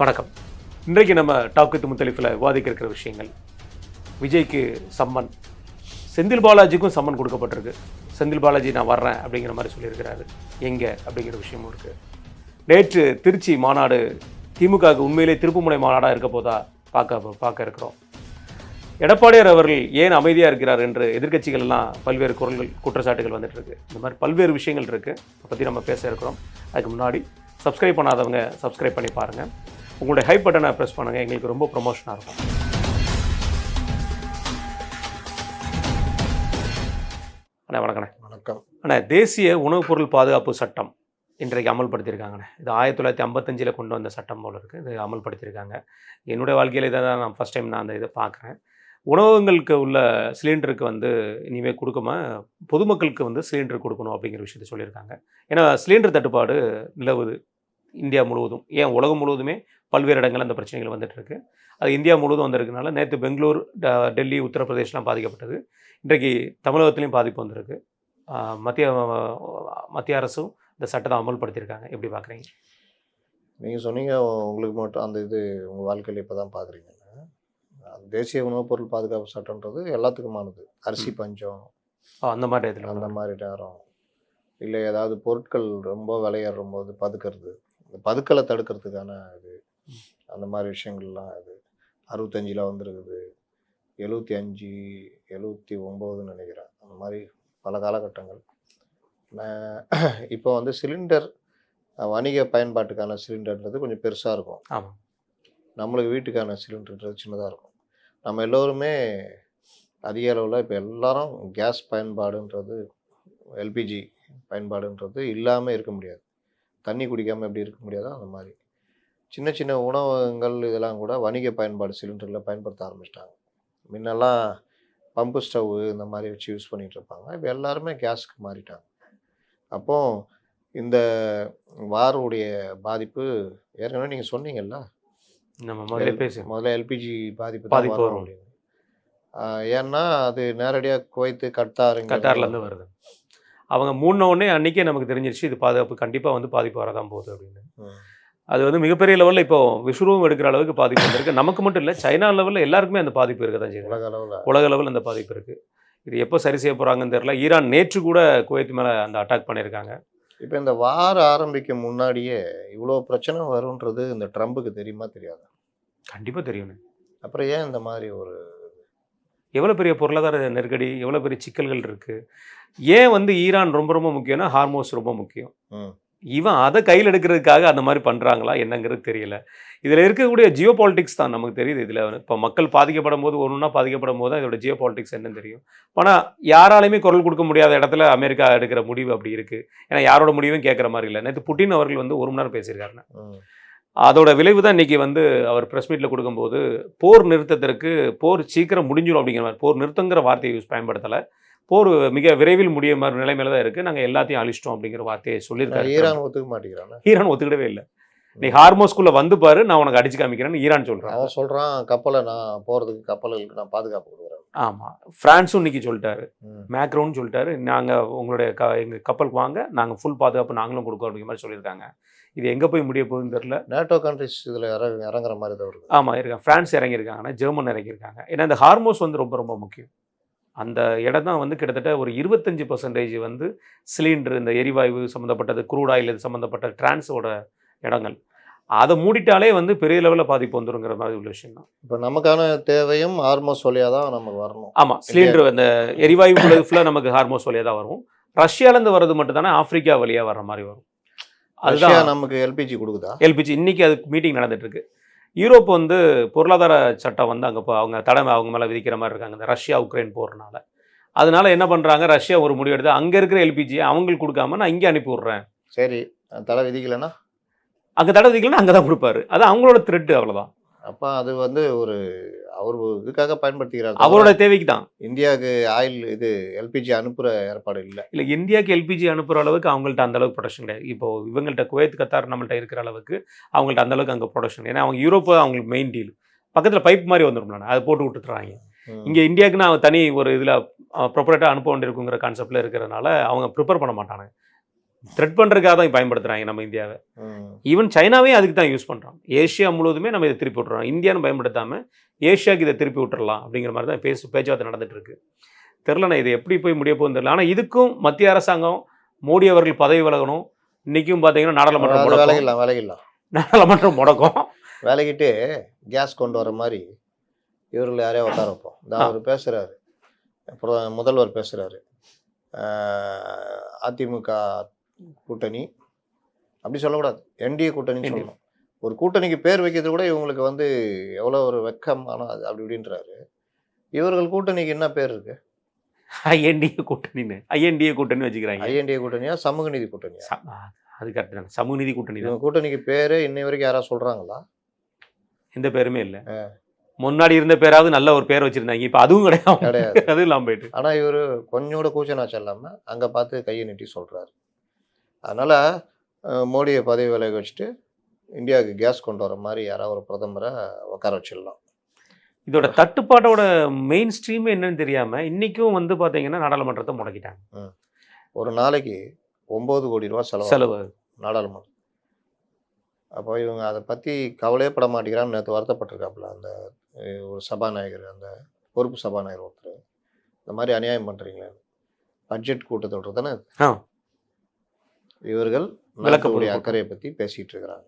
வணக்கம். இன்றைக்கு நம்ம டாக் வித் முத்தலிஃபில் விவாதிக்க இருக்கிற விஷயங்கள், விஜய்க்கு சம்மன், செந்தில் பாலாஜிக்கும் சம்மன் கொடுக்கப்பட்டிருக்கு. செந்தில் பாலாஜி நான் வர்றேன் அப்படிங்கிற மாதிரி சொல்லியிருக்கிறாரு. எங்கே அப்படிங்கிற விஷயமும் இருக்குது. நேற்று திருச்சி மாநாடு திமுகவுக்கு உண்மையிலே திருப்புமுனை மாநாடாக இருக்க போதா பார்க்க இருக்கிறோம். எடப்பாடியார் அவர்கள் ஏன் அமைதியாக இருக்கிறார் என்று எதிர்க்கட்சிகள் எல்லாம் பல்வேறு குற்றச்சாட்டுகள் வந்துட்டு இருக்கு. இந்த மாதிரி பல்வேறு விஷயங்கள் இருக்குது, அதை பற்றி நம்ம பேச இருக்கிறோம். அதுக்கு முன்னாடி சப்ஸ்கிரைப் பண்ணாதவங்க சப்ஸ்கிரைப் பண்ணி பாருங்கள். உங்களுடைய ஹை பட்டனை ப்ரெஸ் பண்ணுங்கள், எங்களுக்கு ரொம்ப ப்ரொமோஷனாக இருக்கும். அண்ணா வணக்கண்ணே. வணக்கம் அண்ணா, தேசிய உணவுப் பொருள் பாதுகாப்பு சட்டம் இன்றைக்கு அமல்படுத்தியிருக்காங்கண்ணே. இது 1955 கொண்டு வந்த சட்டம் போல் இருக்குது. இது அமல்படுத்தியிருக்காங்க. என்னுடைய வாழ்க்கையில் இதை தான் நான் ஃபஸ்ட் டைம் அந்த இதை பார்க்குறேன். உணவகங்களுக்கு உள்ள சிலிண்டருக்கு இனிமேல் கொடுக்காம பொதுமக்களுக்கு சிலிண்டர் கொடுக்கணும் அப்படிங்கிற விஷயத்தை சொல்லியிருக்காங்க. ஏன்னா சிலிண்டர் தட்டுப்பாடு நிலவுது இந்தியா முழுவதும். ஏன் உலகம் முழுவதுமே பல்வேறு இடங்கள் அந்த பிரச்சனைகள் வந்துட்டுருக்கு. அது இந்தியா முழுவதும் வந்திருக்கனால நேற்று பெங்களூர், டெல்லி, உத்தரப்பிரதேஷ்லாம் பாதிக்கப்பட்டது. இன்றைக்கு தமிழகத்துலேயும் பாதிப்பு வந்திருக்கு. மத்திய அரசும் இந்த சட்டத்தை அமல்படுத்தியிருக்காங்க. எப்படி பார்க்குறீங்க? நீங்கள் சொன்னீங்க உங்களுக்கு மட்டும் அந்த இது உங்கள் வாழ்க்கையில் இப்போ தான் பார்க்குறீங்க. தேசிய உணவுப் பொருள் பாதுகாப்பு சட்டன்றது எல்லாத்துக்குமானது. அரிசி பஞ்சம் அந்த மாதிரி இதில் அந்த மாதிரி நேரம் இல்லை, ஏதாவது பொருட்கள் ரொம்ப விலையேறும் போது பதுக்கிறது, பதுக்கலை தடுக்கிறதுக்கான இது, அந்த மாதிரி விஷயங்கள்லாம் இது 65 வந்துருக்குது, 75, 79 நினைக்கிறேன். அந்த மாதிரி பல காலகட்டங்கள். இப்போ சிலிண்டர் வணிக பயன்பாட்டுக்கான சிலிண்டர்ன்றது கொஞ்சம் பெருசாக இருக்கும். ஆமாம். நம்மளுக்கு வீட்டுக்கான சிலிண்டர்ன்றது சின்னதாக இருக்கும். நம்ம எல்லோருமே அதிக அளவில் இப்போ எல்லாரும் கேஸ் பயன்பாடுன்றது, எல்பிஜி பயன்பாடுன்றது இல்லாமல் இருக்க முடியாது. தண்ணி குடிக்காமல் எப்படி இருக்க முடியாதோ அந்த மாதிரி சின்ன சின்ன உணவகங்கள் இதெல்லாம் கூட வணிக பயன்பாடு சிலிண்டரில் பயன்படுத்த ஆரம்பிச்சிட்டாங்க. முன்னெல்லாம் பம்பு ஸ்டவ் இந்த மாதிரி வச்சு யூஸ் பண்ணிகிட்டு இருப்பாங்க. இப்போ எல்லாருமே கேஸுக்கு மாறிட்டாங்க. அப்போது இந்த வாருடைய பாதிப்பு ஏற்கனவே நீங்கள் சொன்னீங்கல்ல, நம்ம முதல்ல எல்பிஜி பாதிப்பு வரும் அப்படின்னு. ஏன்னா அது நேரடியாக குவைத்து கட்டார்லேருந்து வருது. அவங்க மூணு அன்றைக்கே நமக்கு தெரிஞ்சிருச்சு இது பாதுகாப்பு கண்டிப்பாக பாதிப்பு வரதான் போகுது அப்படின்னு. அது மிகப்பெரிய லெவலில் இப்போ விஸ்வரூபம் எடுக்கிற அளவுக்கு பாதிப்பு வந்திருக்கு. நமக்கு மட்டும் இல்லை, சைனா லெவலில் எல்லாருக்குமே அந்த பாதிப்பு இருக்க தான் செய்யுது. உலக அளவில் அந்த பாதிப்பு இருக்குது. இது எப்போ சரி செய்ய போகிறாங்கன்னு தெரியல. ஈரான் நேற்று கூட குவைத் மேலே அந்த அட்டாக் பண்ணியிருக்காங்க. இப்போ இந்த வார ஆரம்பிக்க முன்னாடியே இவ்வளோ பிரச்சனை வரும்ன்றது இந்த ட்ரம்புக்கு தெரியுமா தெரியாதா? கண்டிப்பாக தெரியும். அப்புறம் ஏன் இந்த மாதிரி ஒரு எவ்வளோ பெரிய பொருளாதார நெருக்கடி, எவ்வளோ பெரிய சிக்கல்கள் இருக்குது. ஏன் ஈரான் ரொம்ப ரொம்ப முக்கியம்னா ஹார்மோஸ் ரொம்ப முக்கியம். இவன் அதை கையில் எடுக்கிறதுக்காக அந்த மாதிரி பண்ணுறாங்களா என்னங்கிறது தெரியல. இதில் இருக்கக்கூடிய ஜியோ பாலிட்டிக்ஸ் தான் நமக்கு தெரியுது. இதில் இப்போ மக்கள் பாதிக்கப்படும் போது ஒன்றுனா பாதிக்கப்படும் போது தான் இதோட ஜியோ பாலிட்டிக்ஸ் என்னன்னு தெரியும். ஆனால் யாராலையுமே குரல் கொடுக்க முடியாத இடத்துல அமெரிக்கா எடுக்கிற முடிவு அப்படி இருக்குது. ஏன்னா யாரோட முடிவும் கேட்குற மாதிரி இல்லை. நேற்று புட்டின் அவர்கள் 1 மணி நேரம் பேசியிருக்காருன்னு. அதோட விளைவு தான் இன்றைக்கி அவர் ப்ரெஸ் மீட்டில் கொடுக்கும்போது போர் நிறுத்தத்திற்கு போர் சீக்கிரம் முடிஞ்சிடும் அப்படிங்கிற மாதிரி, போர் நிறுத்தங்கிற வார்த்தையை பயன்படுத்தலை. போர் மிக விரைவில் முடிய மாதிரி நிலைமையில தான் இருக்குது, நாங்கள் எல்லாத்தையும் அழிச்சிட்டோம் அப்படிங்கிற வார்த்தையை சொல்லியிருக்காரு. ஈரான் ஒத்துக்க மாட்டேங்கிறாங்க. ஈரான் ஒத்துக்கிடவே இல்லை. நீ ஹார்மோஸ்குள்ளே பாரு, நான் உனக்கு அடிச்சு காமிக்கிறேன்னு ஈரான் சொல்கிறான். அவன் சொல்கிறான் கப்பலை நான் போகிறதுக்கு கப்பல்களுக்கு நான் பாதுகாப்பு கொடுக்குறேன். ஆமாம். ஃப்ரான்ஸும் இன்னைக்கு சொல்லிட்டாரு, மேக்ரோன்னு சொல்லிட்டாரு, நாங்கள் உங்களுடைய எங்கள் கப்பலுக்கு வாங்க, நாங்கள் ஃபுல் பாதுகாப்பு நாங்களும் கொடுக்கோம் அப்படிங்கிற மாதிரி சொல்லியிருக்காங்க. இது எங்கே போய் முடிய போகுதுன்னு தெரியல. நேட்டோ கண்ட்ரிஸ் இதில் இறங்குற மாதிரி தான் வருது. ஆமாம் இருக்காங்க. ஃப்ரான்ஸ் இறங்கியிருக்காங்கன்னா ஜெர்மன் இறங்கியிருக்காங்க. ஏன்னா இந்த ஹார்மோஸ் ரொம்ப ரொம்ப முக்கியம். அந்த இடம் தான் கிட்டத்தட்ட ஒரு 25% சிலிண்டர், இந்த எரிவாயு சம்மந்தப்பட்டது, க்ரூட் ஆயில் இது சம்மந்தப்பட்ட டிரான்ஸோட இடங்கள். அதை மூடிட்டாலே பெரிய லெவலில் பாதிப்பு வந்துருங்கிற மாதிரி உள்ள விஷயம் தான். இப்போ நமக்கான தேவையும் ஹார்மோஸ் வழியாக தான் நமக்கு வரணும். ஆமாம், சிலிண்டர் அந்த எரிவாயு ஃபுல்லாக நமக்கு ஹார்மோஸ் வழியாக தான் வரும். ரஷ்யாவிலேருந்து வர்றது மட்டும் தானே ஆப்பிரிக்கா வழியாக வர்ற மாதிரி வரும். அதுதான் நமக்கு எல்பிஜி கொடுக்குதா? எல்பிஜி இன்னைக்கு அதுக்கு மீட்டிங் நடந்துட்டுருக்கு. யூரோப் பொருளாதார சட்டம் அங்கே அவங்க தடை அவங்க மேலே விதிக்கிற மாதிரி இருக்காங்க இந்த ரஷ்யா உக்ரைன் போகிறனால. அதனால என்ன பண்ணுறாங்க, ரஷ்யா ஒரு முடிவு எடுத்து அங்கே இருக்கிற எல்பிஜியை அவங்களுக்கு கொடுக்காம நான் இங்கே அனுப்பி விட்றேன். சரி, தடை விதிக்கலைன்னா அங்கே தடை விதிக்கலைன்னா அங்கே தான் கொடுப்பாரு. அது அவங்களோட த்ரெட்டு, அவ்வளோதான். அப்போ அது ஒரு அவர் இதுக்காக பயன்படுத்திக்கிறார், அவரோட தேவைக்கு தான். இந்தியாவுக்கு ஆயில் இது எல்பிஜி அனுப்புகிற ஏற்பாடு இல்லை. இல்லை, இந்தியாவுக்கு எல்பிஜி அனுப்புகிற அளவுக்கு அவங்கள்ட்ட அந்தளவுக்கு ப்ரொடக்ஷன் கிடையாது. இப்போது இவங்கள்ட்ட குவைத், கத்தார் நம்மள்ட்ட இருக்கிற அளவுக்கு அவங்கள்ட்ட அந்தளவுக்கு அங்கே ப்ரொடக்ஷன். ஏன்னா அவங்க யூரோப்பு அவங்களுக்கு மெயின் டீல். பக்கத்தில் பைப் மாதிரி வந்துடும், அதை போட்டு விட்டுறாங்க. இங்கே இந்தியாவுக்குன்னு அவங்க தனி ஒரு இதில் ப்ரொப்பரேட்டாக அனுப்ப வேண்டியிருக்குங்கிற கான்செப்டில் இருக்கிறதுனால அவங்க ப்ரிப்பேர் பண்ண மாட்டாங்க. த்ரெட் பண்ணுறதுக்காக தான் பயன்படுத்துகிறாங்க நம்ம இந்தியாவை. ம். ஈவன் சைனாவே அதுக்கு தான் யூஸ் பண்ணுறோம். ஏஷியா முழுவதுமே நம்ம இதை திருப்பி விட்டுறோம். இந்தியான்னு பயன்படுத்தாமல் ஏஷியாவுக்கு இதை திருப்பி விட்டுறலாம் அப்படிங்கிற மாதிரி தான் பேச்சுவார்த்தை நடந்துட்டு இருக்கு. தெரிலண்ணா இது எப்படி போய் முடிய போகுதுன்னு தெரியல. ஆனால் இதுக்கும் மத்திய அரசாங்கம் மோடி அவர்கள் பதவி விலகணும். இன்றைக்கும் பார்த்தீங்கன்னா நாடாளுமன்றம் அது முடக்கம். விலகிடலாம் நாடாளுமன்றம் முடக்கம். விலகிட்டு கேஸ் கொண்டு வர மாதிரி இவர்கள் யாரையா உட்கார வைப்போம். அவர் பேசுகிறாரு, அப்புறம் முதல்வர் பேசுகிறாரு, அதிமுக கூட்டணி அப்படி சொல்லக்கூடாது, என்டிஏ கூட்டணின்னு சொல்லணும். ஒரு கூட்டணிக்கு பேர் வைக்கிறது கூட இவங்களுக்கு வந்து எவ்வளோ ஒரு வெக்கமான அது அப்படி இப்படின்றாரு. இவர்கள் கூட்டணிக்கு என்ன பேர் இருக்கு? ஐஎன்டிஏ கூட்டணின்னு ஐஎன்டிஏ கூட்டணி வச்சுக்கிறாங்க. ஐஎன்டிஏ கூட்டணியா சமூக நீதி கூட்டணியா? அது கரெக்ட் தானே, சமூக நீதி கூட்டணி தான். இவங்க கூட்டணிக்கு பேர் இன்னை வரைக்கும் யாராவது சொல்கிறாங்களா? எந்த பேருமே இல்லை. முன்னாடி இருந்த பேராவது நல்ல ஒரு பேர் வச்சுருந்தாங்க, இப்போ அதுவும் கிடையாது. அதுவும் இல்லாமல் போயிட்டு. ஆனால் இவர் கொஞ்சோட கூச்சனாச்சம் இல்லாமல் அங்கே பார்த்து கையை நீட்டி சொல்கிறாரு. அதனால் மோடியை பதவி விலக வச்சுட்டு இந்தியாவுக்கு கேஸ் கொண்டு வர மாதிரி யாராவது ஒரு பிரதமரை உட்கார வச்சிடலாம். இதோட தட்டுப்பாட்டோட மெயின் ஸ்ட்ரீம் என்னன்னு தெரியாமல் இன்றைக்கும் வந்து பார்த்தீங்கன்னா நாடாளுமன்றத்தை முடக்கிட்டாங்க. ஒரு நாளைக்கு 9 கோடி ரூபா செலவு நாடாளுமன்றம். அப்போ இவங்க அதை பற்றி கவலையே பட மாட்டேங்கிறான்னு நேற்று வருத்தப்பட்டிருக்காப்புல அந்த ஒரு சபாநாயகர், அந்த பொறுப்பு சபாநாயகர் ஒருத்தர். இந்த மாதிரி அநியாயம் பண்ணுறீங்களே, பட்ஜெட் கூட்டத்தொடர் தானே இவர்கள் விளக்கக்கூடிய அக்கறையை பற்றி பேசிகிட்டு இருக்கிறாங்க.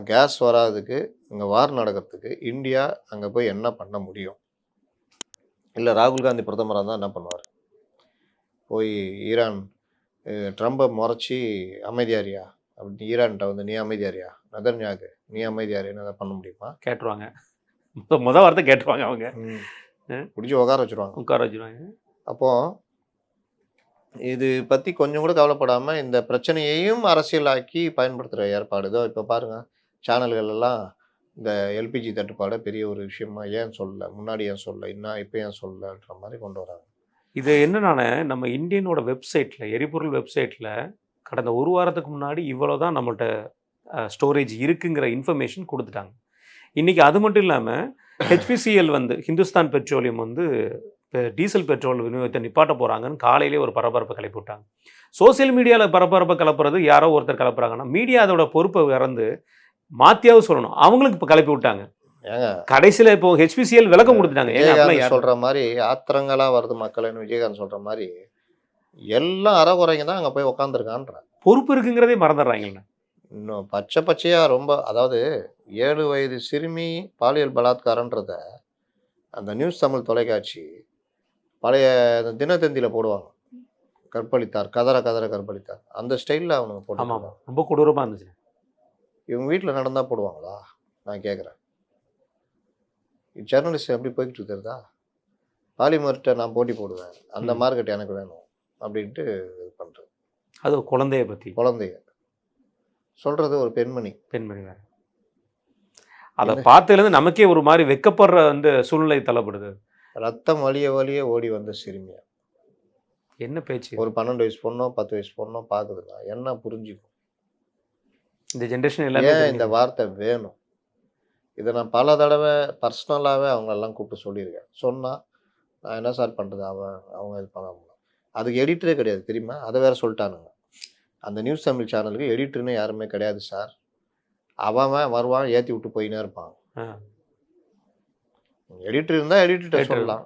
கேஸ் வராதுக்கு, இங்கே வார் நடக்கிறதுக்கு இந்தியா அங்கே போய் என்ன பண்ண முடியும்? இல்லை ராகுல் காந்தி பிரதமராக இருந்தால் என்ன பண்ணுவார்? போய் ஈரான் ட்ரம்பை முறைச்சி அமைதியாரியா அப்படி ஈரான்கிட்ட வந்து நீ அமைதியாரியா, நெதன்யாகு நீ அமைதியாரின்னு அதை பண்ண முடியுமா? கேட்டுருவாங்க. முதல் வார்த்தை கேட்டுருவாங்க. அவங்க பிடிச்சி உட்கார வச்சுருவாங்க. அப்போது இது பற்றி கொஞ்சம் கூட கவலைப்படாமல் இந்த பிரச்சனையையும் அரசியலாக்கி பயன்படுத்துகிற ஏற்பாடு தான். இப்போ பாருங்கள், சேனல்கள் எல்லாம் இந்த எல்பிஜி தட்டுப்பாடை பெரிய ஒரு விஷயமா ஏன் சொல்லலை, முன்னாடி ஏன் சொல்லலை, இன்னும் இப்போ ஏன் சொல்லலைன்ற மாதிரி கொண்டு வராங்க. இது என்னன்னா, நம்ம இந்தியனோட வெப்சைட்டில், எரிபொருள் வெப்சைட்டில் கடந்த ஒரு வாரத்துக்கு முன்னாடி இவ்வளோ தான் நம்மள்ட்ட ஸ்டோரேஜ் இருக்குங்கிற இன்ஃபர்மேஷன் கொடுத்துட்டாங்க. இன்றைக்கி அது மட்டும் இல்லாமல் ஹெச்பிசிஎல் வந்து ஹிந்துஸ்தான் பெட்ரோலியம் வந்து டீசல் பெட்ரோல் விநியோகத்தை நிப்பாட்ட போகிறாங்கன்னு காலையிலே ஒரு பரபரப்பை கிளப்பி விட்டாங்க. சோசியல் மீடியாவில் பரபரப்பை கிளப்புறது யாரோ ஒருத்தர் கிளப்புறாங்கன்னா மீடியா அதோட பொறுப்பை இறந்து மாத்தியாவும் சொல்லணும், அவங்களுக்கு இப்போ கிளப்பி விட்டாங்க. கடைசியில் இப்போ ஹெச்பிசிஎல் விளக்கம் கொடுத்துட்டாங்க. சொல்கிற மாதிரி ஆத்திரங்களாக வருது மக்கள்னு விஜயகாந்த் சொல்கிற மாதிரி எல்லாம் அறகுறைங்க தான் அங்கே போய் உக்காந்துருக்கான்ற பொறுப்பு இருக்குங்கிறதே மறந்துடுறாங்கல்ல. இன்னும் பச்சையாக ரொம்ப, அதாவது 7 வயது சிறுமி பாலியல் பலாத்காரன்றத அந்த நியூஸ் தமிழ் தொலைக்காட்சி பழைய தினத்தந்தியில் போடுவாங்க. கற்பழித்தார், கதற கற்பழித்தார், அந்த ஸ்டைலில் அவனுங்க போட்டு ரொம்ப கொடூரமாக இருந்துச்சு. இவங்க வீட்டில் நடந்தால் போடுவாங்களா? நான் கேட்குறேன். ஜேர்னலிஸ்ட் எப்படி போய்கிட்டு இருக்கிறதா? பாலிமர்கிட்ட நான் போட்டி போடுவேன், அந்த மார்க்கெட் எனக்கு வேணும் அப்படின்ட்டு இது பண்ணுறது. அது குழந்தைய பற்றி, குழந்தைய சொல்கிறது ஒரு பெண்மணி வேறு. அதை பார்த்ததுலேருந்து நமக்கே ஒரு மாதிரி வெக்கப்படுற வந்து சூழ்நிலை தள்ளப்படுது. ரத்தம் வலிய ஓடி வந்த சிறுமியா, என்ன பேச்சு? ஒரு 12 வயசு பொண்ணோ 10 வயசு பொண்ணோ பார்க்குதுன்னா என்ன புரிஞ்சுக்கும்? இந்த ஜென்ரேஷன் எல்லாமே இந்த வார்த்தை வேணும். இதை நான் பல தடவை பர்சனலாகவே அவங்களெல்லாம் கூப்பிட்டு சொல்லியிருக்கேன். சொன்னால் நான் என்ன சார் பண்ணுறது, அவங்க இது பண்ண முடியும். அதுக்கு எடிட்டரே கிடையாது தெரியுமா? அதை வேறு சொல்லிட்டானுங்க. அந்த நியூஸ் தமிழ் சேனலுக்கு எடிட்டர்னு யாருமே கிடையாது சார். அவன் வருவான், ஏற்றி விட்டு போயினே இருப்பான். எடிட்டர் இருந்தால் எடிட்டர்கிட்ட சொல்லலாம்.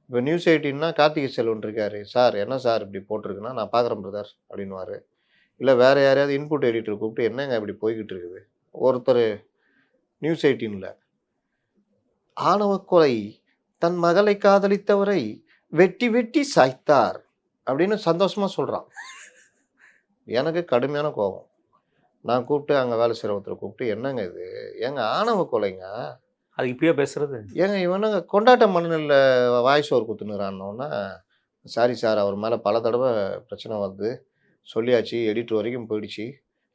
இப்போ நியூஸ் 18னா கார்த்திகை செல்வன் இருக்காரு, சார் என்ன சார் இப்படி போட்டிருக்குன்னா நான் பார்க்குறேன் பிரதர் அப்படின்வார். இல்லை வேறு யாரையாவது இன்புட் எடிட்டர் கூப்பிட்டு என்னங்க இப்படி போய்கிட்டு இருக்குது. ஒருத்தர் நியூஸ் 18ல் ஆணவ கொலை, தன் மகளை காதலித்தவரை வெட்டி சாய்த்தார் அப்படின்னு சந்தோஷமாக சொல்கிறான். எனக்கு கடுமையான கோபம். நான் கூப்பிட்டு அங்கே வேலை செய்கிற ஒருத்தரை கூப்பிட்டு என்னங்க இது, ஏங்க ஆணவ கொலைங்க, அது இப்படியே பேசுறது, ஏங்க இவனுங்க கொண்டாட்ட மண்ணில் வாய்ஸ் ஓவர் குத்துனுறான்னொன்னா, சாரி சார் அவர் மேலே பல தடவை பிரச்சனை வந்து சொல்லியாச்சு, எடிட்டர் வரைக்கும் போயிடுச்சு.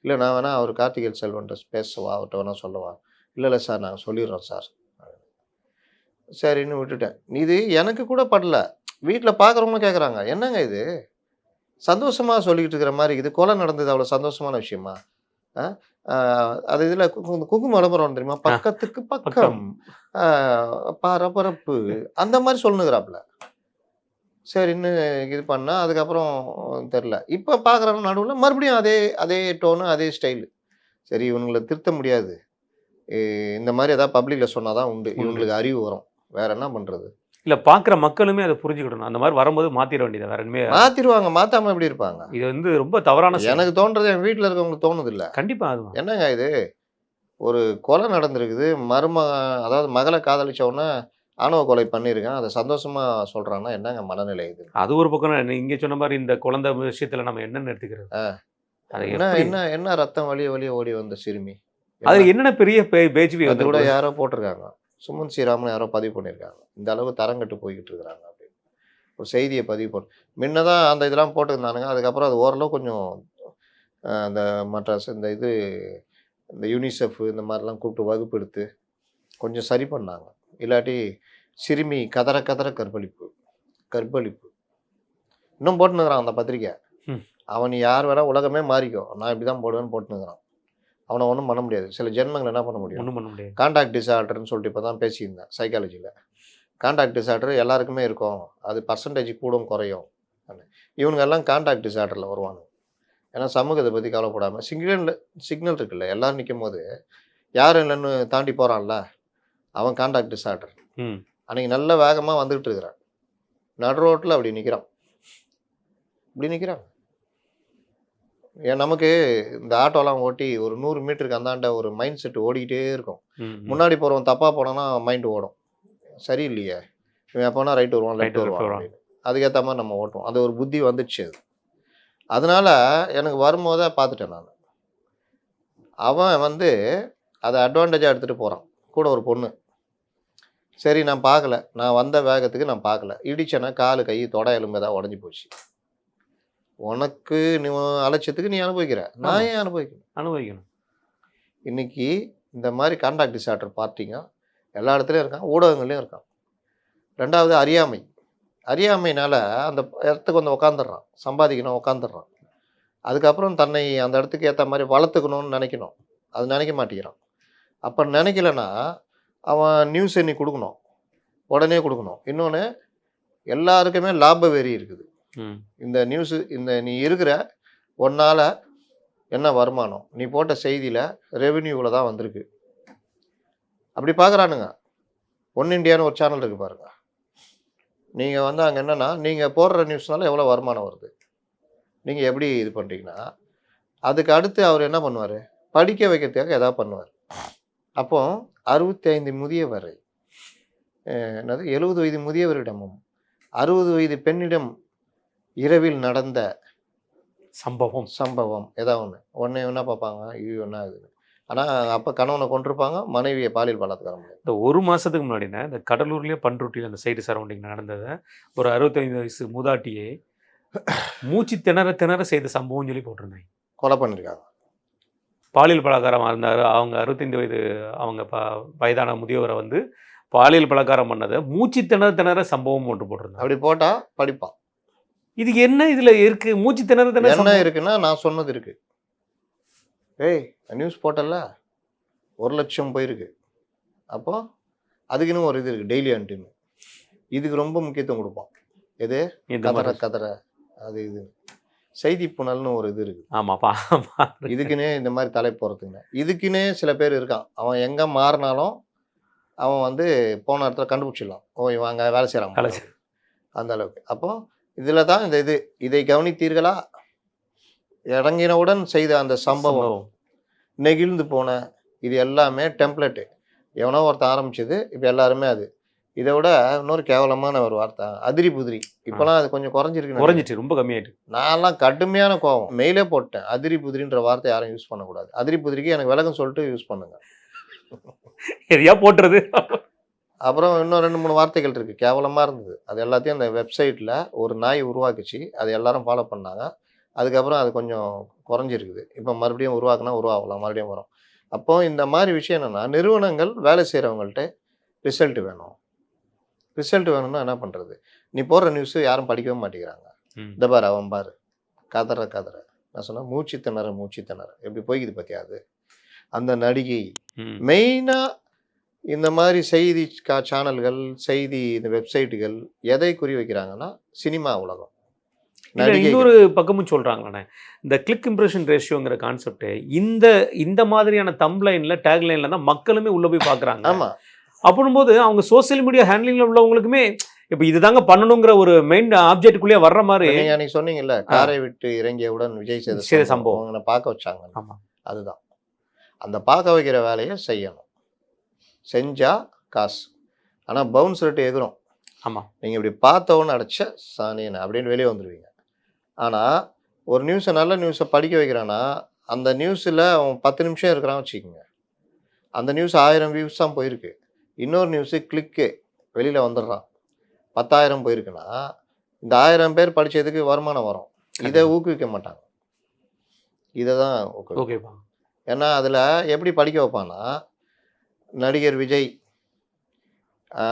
இல்லை நான் வேணால் அவர் கார்த்திகேயன் செல்வன்ட்ட பேசவா, அவர்கிட்ட வேணால் சொல்லவா? இல்லை சார் நாங்கள் சொல்லிடுறோம் சார். சரின்னு விட்டுட்டேன். இது எனக்கு கூட படல, வீட்டில் பார்க்குறவங்களும் கேட்குறாங்க, என்னங்க இது சந்தோஷமாக சொல்லிக்கிட்டு இருக்கிற மாதிரி இது, கொலை நடந்தது அவ்வளோ சந்தோஷமான விஷயமா? அது இதில் குங்கும விளம்பரம் தெரியுமா, பக்கத்துக்கு பக்கம் பரபரப்பு, அந்த மாதிரி சொல்லுங்கிறாப்புல. சரின்னு இது பண்ணா, அதுக்கப்புறம் தெரில. இப்போ பார்க்குறோம் நடுவுல மறுபடியும் அதே அதே டோனு, அதே ஸ்டைலு. சரி இவனுங்கள திருத்த முடியாது. எ இந்த மாரி ஏதாவது பப்ளிக்ல சொன்னா தான் உண்டு. உண்டு. இவங்களுக்கு அறிவு வரும். வேற என்ன பண்றது? இல்ல பார்க்குற மக்களுமே அத புரிஞ்சுக்கிடணும். அந்த மாரி வரும்போது மாத்திற வேண்டியது வேற இனிமே மாத்திருவாங்க. மாத்தாம எப்படி இருப்பாங்க? இது வந்து ரொம்ப தவறான செயல். எனக்கு தோன்றது என் வீட்ல இருக்கவங்களுக்கு தோணுதில்ல. கண்டிப்பா அதுதான். என்னங்க இது? ஒரு கொலை நடந்திருக்குது. அதாவது மகள காதலிச்ச உடனே ஆணவ கொலை பண்ணியிருக்கான். அத சந்தோஷமா சொல்றான்னா என்னங்க மனநிலை இது? அது ஒரு பக்கம் நீங்க சொன்ன மாரி இந்த குழந்தை விஷயத்துல நம்ம என்னன்னு எடுத்துக்கிறது? அத என்ன எப்படி என்ன என்ன ரத்தம் வழிய வழிய ஓடி வந்த சிறுமி? அதுல என்ன? என்னென்ன பெரிய பேச்சுவி நேத்து கூட வந்திருக்கும்? யாரோ போட்டிருக்காங்க. சுமன் ஸ்ரீராமன் யாரோ பதிவு பண்ணியிருக்காங்க. இந்த அளவு தரங்கெட்டு போய்க்கிட்டு இருக்கிறாங்க அப்படின்னு. ஒரு செய்திய பதிவு போட்டு முன்ன தான் அந்த இதெல்லாம் போட்டிருந்தானுங்க. அதுக்கப்புறம் அது ஓரளவு கொஞ்சம் அந்த மற்ற இந்த இந்த யுனிசெஃப் இந்த மாரிலாம் கூப்பிட்டு வகுப்பு எடுத்து கொஞ்சம் சரி பண்ணாங்க. இல்லாட்டி சிறுமி கதற கதற கற்பழிப்பு. கற்பழிப்பு. இன்னும் போட்டுன்னுருக்கான் அந்த பத்திரிக்கை. ம். அவன் யார் வேணா உலகமே மாறிக்கும். நான் இப்படி தான் போடுவேன்னு போட்டுன்னுருக்கான். அவன ஒண்ணும் பண்ண முடியாது. சில ஜென்மங்கள் என்ன பண்ண முடியும்? ஒண்ணும் பண்ண முடியாது. கான்டாக்ட் டிஸார்டர்ன்னு சொல்லிட்டு இப்ப தான் பேசியிருந்தேன் சைக்காலஜில. கான்டாக்ட் டிஸார்டர் எல்லாருக்குமே இருக்கும். அது பெர்சன்டேஜ் கூடும் குறையும். இவனுங்க எல்லாம் கான்டாக்ட் டிஸார்டர்ல வருவானுங்க. ஏன்னா சமூகத்த பத்தி கவலைப்படாம சிக்னல் இருக்குல்ல. எல்லாரும் நிக்கும்போது யார் என்னன்னு தாண்டி போறான்ல, அவன் கான்டாக்ட் டிஸார்டர். ம். அன்னைக்கு நல்ல வேகமா வந்துகிட்டு இருக்கிறான். நடு ரோட்ல அப்படி நிக்கிறான். இப்படி நிக்கிறான். ஏன் நமக்கு இந்த ஆட்டோலாம் ஓட்டி ஒரு 100 மீட்டருக்கு அந்தாண்ட ஒரு மைண்ட் செட் ஓடிக்கிட்டே இருக்கும். ம். முன்னாடி போறவன் தப்பா போனான்னா மைண்ட் ஓடும். சரியில்லையே! இவன் எப்போனா ரைட் வருவான், ரைட் லெஃப்ட் வருவான் வருவான். அப்படின்னு. அதுக்கேத்த மாரி நம்ம ஓட்டுவோம். அது ஒரு புத்தி வந்துடுச்சு அது. அதனால எனக்கு வரும்போதே பார்த்துட்டேன் நானு. அவன் வந்து அத அட்வான்டேஜா எடுத்துட்டு போறான். கூட ஒரு பொண்ணு. சரி நான் பார்க்கல. நான் வந்த வேகத்துக்கு நான் பார்க்கல. இடிச்சேன்னா காலு, கை, தொடை எலும்பு ஏதாவது உடைஞ்சு போச்சு. உனக்கு நீ அலட்சியத்துக்கு நீ அனுபவிக்கிற. ஆமா. நான் ஏன் அனுபவிக்கணும்? அனுபவிக்கணும். இன்னைக்கு இந்த மாரி கான்டாக்ட் டிஸார்டர் பார்ட்டிங்க எல்லா இடத்துலயும் இருக்கான். ஊடகங்கள்லயும் இருக்கான். 2வது அறியாமை. அறியாமையினால அந்த இடத்துக்கு வந்து உட்காந்துடுறான். சம்பாதிக்கணும் உட்காந்துடுறான். அதுக்கப்புறம் தன்னை அந்த இடத்துக்கு ஏத்த மாரி வளர்த்துக்கணும்னு நினைக்கணும். அது நினைக்க மாட்டேங்கிறான். அப்ப நினைக்கலன்னா, அவன் நியூஸ் எண்ணி குடுக்கணும். உடனே குடுக்கணும். இன்னொன்னு எல்லாருக்குமே லாப வெறி இருக்குது. ம். இந்த நியூஸு நீ இருக்கிற உன்னால என்ன வருமானம்? நீ போட்ட செய்தியில ரெவென்யூ இவ்வளோ தான் வந்திருக்கு. அப்படி பார்க்குறானுங்க. ஒன் இண்டியான்னு ஒரு சேனல் இருக்கு பாருங்க. நீங்க வந்து அங்க என்னன்னா, நீங்க போடுற நியூஸ்னால எவ்வளோ வருமானம் வருது? நீங்க எப்படி இது பண்றீங்கன்னா, அதுக்கு அடுத்து அவர் என்ன பண்ணுவாரு? படிக்க வைக்கிறதுக்காக ஏதாவது பண்ணுவாரு. அப்போ 65 முதியவர் என்னது 70 வயது முதியவரிடமும் 60 வயது பெண்ணிடம் இரவில் நடந்த சம்பவம் ஏதாவது ஒண்ணு. உடனே என்ன பார்ப்பாங்க? ஐயோ! என்ன ஆகுதுன்னு. ஆனா அப்ப கணவன கொன்றுப்பாங்க. மனைவிய பாலியல் பலாத்காரம் பண்ணிருப்பாங்க. இந்த 1 மாசத்துக்கு முன்னாடிங்க, இந்த கடலூர்லயே பண்ருட்டில அந்த சைடு சரவுண்டிங் நடந்தத, ஒரு 65 வயசு மூதாட்டியை மூச்சு திணற திணற செய்த சம்பவம்னு சொல்லி போட்டிருந்தாங்க. கொலை பண்ணிருக்காங்க. பாலியல் பலாத்காரம் இருந்தாரு. அவங்க 65 வயது அவங்க வயதான முதியவரை வந்து பாலியல் பலாத்காரம் பண்ணத மூச்சு திணற திணற சம்பவம் ஒன்று போட்டிருந்தாங்க. அப்படி போட்டா படிப்பான். இது என்ன இதுல இருக்கு? மூச்சு திணற திணற என்ன சம்பவம். இருக்குன்னா, நான் சொன்னது இருக்கு. ஏய் நியூஸ் போட்டல்ல 1,00,000 போயிருக்கு. அப்போ அதுக்குன்னு ஒரு இது இருக்கு. டெய்லி அன்ட்டுன்னு. இதுக்கு ரொம்ப முக்கியத்துவம் குடுப்பான். எது? இந்த கதற மாதிரி. கதற அது இது. செய்தி புனல்னு ஒரு இது இருக்கு. ஆமாப்பா. இதுக்குன்னே இந்த மாரி தலைப்பு போடுறதுக்குன்னு. இதுக்குன்னே சில பேர் இருக்கான். அவன் எங்க மாறுனாலும், அவன் வந்து போன இடத்துல கண்டுபிடிச்சிடலாம். ஓ! இவன் அங்க வேலை செய்றான் போல. அந்த அளவுக்கு. அப்போ இதுல தான் இந்த இது. இதை கவனித்தீர்களா? இறங்கினவுடன் செய்த அந்த சம்பவம். நெகிழ்ந்து போன இது எல்லாமே டெம்ப்ளேட்டு. எவனோ ஒருத்தன் ஆரம்பிச்சது. இப்ப எல்லாருமே அது. இத விட இன்னொரு கேவலமான ஒரு வார்த்தை. அதிரி புதிரி. இப்பலாம் அது கொஞ்சம் குறைஞ்சிருக்கு. குறைஞ்சிட்டு ரொம்ப கம்மியாயிட்டு. நான்லாம் கடுமையான கோவம். மெயிலே போட்டேன். அதிரி புதிரின்ற வார்த்தை யாரும் யூஸ் பண்ணக்கூடாது. அதிரி புதிரிக்கு எனக்கு விளக்கம் சொல்லிட்டு யூஸ் பண்ணுங்க. எதையா போட்டுறது. அப்புறம் இன்னும் 2, 3 வார்த்தைகள் இருக்கு. கேவலமா இருந்தது. அது எல்லாத்தையும் அந்த வெப்சைட்ல ஒரு நாய் உருவாக்குச்சு. அது எல்லாரும் ஃபாலோ பண்ணாங்க. அதுக்கப்புறம் அது கொஞ்சம் குறைஞ்சிருக்குது. இப்ப மறுபடியும் உருவாக்குனா உருவாகலாம். மறுபடியும் வரும். அப்போ இந்த மாரி விஷயம் என்னன்னா, நிறுவனங்கள் வேலை செய்றவங்கள்ட்ட ரிசல்ட் வேணும். ரிசல்ட் வேணும்னா என்ன பண்றது? நீ போடுற நியூஸ் யாரும் படிக்கவே மாட்டேங்கிறாங்க. இந்த பாரு அவன் பாரு. கதற கதற. நான் சொன்னேன் மூச்சு திணற. எப்படி போய்க்குது பாத்தியா அது? அந்த நடிகை மெயினா இந்த மாதிரி செய்தி சேனல்கள், செய்தி இந்த வெப்சைட்டுகள் எதை குறி வைக்கிறாங்கன்னா, சினிமா உலகம். இல்ல நடிகைகள். இன்னொரு பக்கமும் சொல்றாங்கண்ணே, இந்த கிளிக் இம்ப்ரெஷன் ரேஷியோங்கிற கான்செப்ட் இந்த இந்த மாதிரியான தம்ப்லைன்ல டேக்லைன்ல தான் மக்களுமே உள்ள போய் பார்க்குறாங்க. ஆமா. அப்படின்போது அவங்க சோசியல் மீடியா ஹேண்ட்லிங்ல உள்ளவங்களுக்குமே இப்போ இதுதாங்க பண்ணணுங்கிற ஒரு மெயின் ஆப்ஜெக்ட்டுக்குள்ளேயே வர்ற மாதிரி. நீங்க அன்னைக்கு சொன்னீங்கல்ல, காரை விட்டு இறங்கியவுடன் விஜய் செய்த செய்த சம்பவம். சம்பவம் அவங்கள பார்க்க வச்சாங்க. ஆமா. அதுதான். அந்த பார்க்க வைக்கிற வேலையை செய்யணும். செஞ்சா காசு. ஆனா பவுன்ஸ் ரேட் எகுரும். ஆமா. நீங்க இப்படி பார்த்தவொன்னு அடைச்ச சாணியன அப்படின்னு வெளியே வந்துடுவீங்க. ஆனா ஒரு நியூஸை நல்ல நியூஸை படிக்க வைக்கிறான்னா, அந்த நியூஸில் அவன் 10 நிமிஷம் இருக்கிறான் வச்சுக்கோங்க. அந்த நியூஸ் 1000 வியூஸ் தான் போயிருக்கு. இன்னொரு நியூஸு கிளிக்கு வெளியில் வந்துடுறான். 10,000 போயிருக்குன்னா, இந்த 1000 பேர் படித்ததுக்கு வருமானம் வரும். இதை ஊக்குவிக்க மாட்டாங்க. இதை தான் ஊக்குவிக்கும். ஓகேப்பா. ஏன்னா அதில் எப்படி படிக்க வைப்பான்னா, நடிகர் விஜய்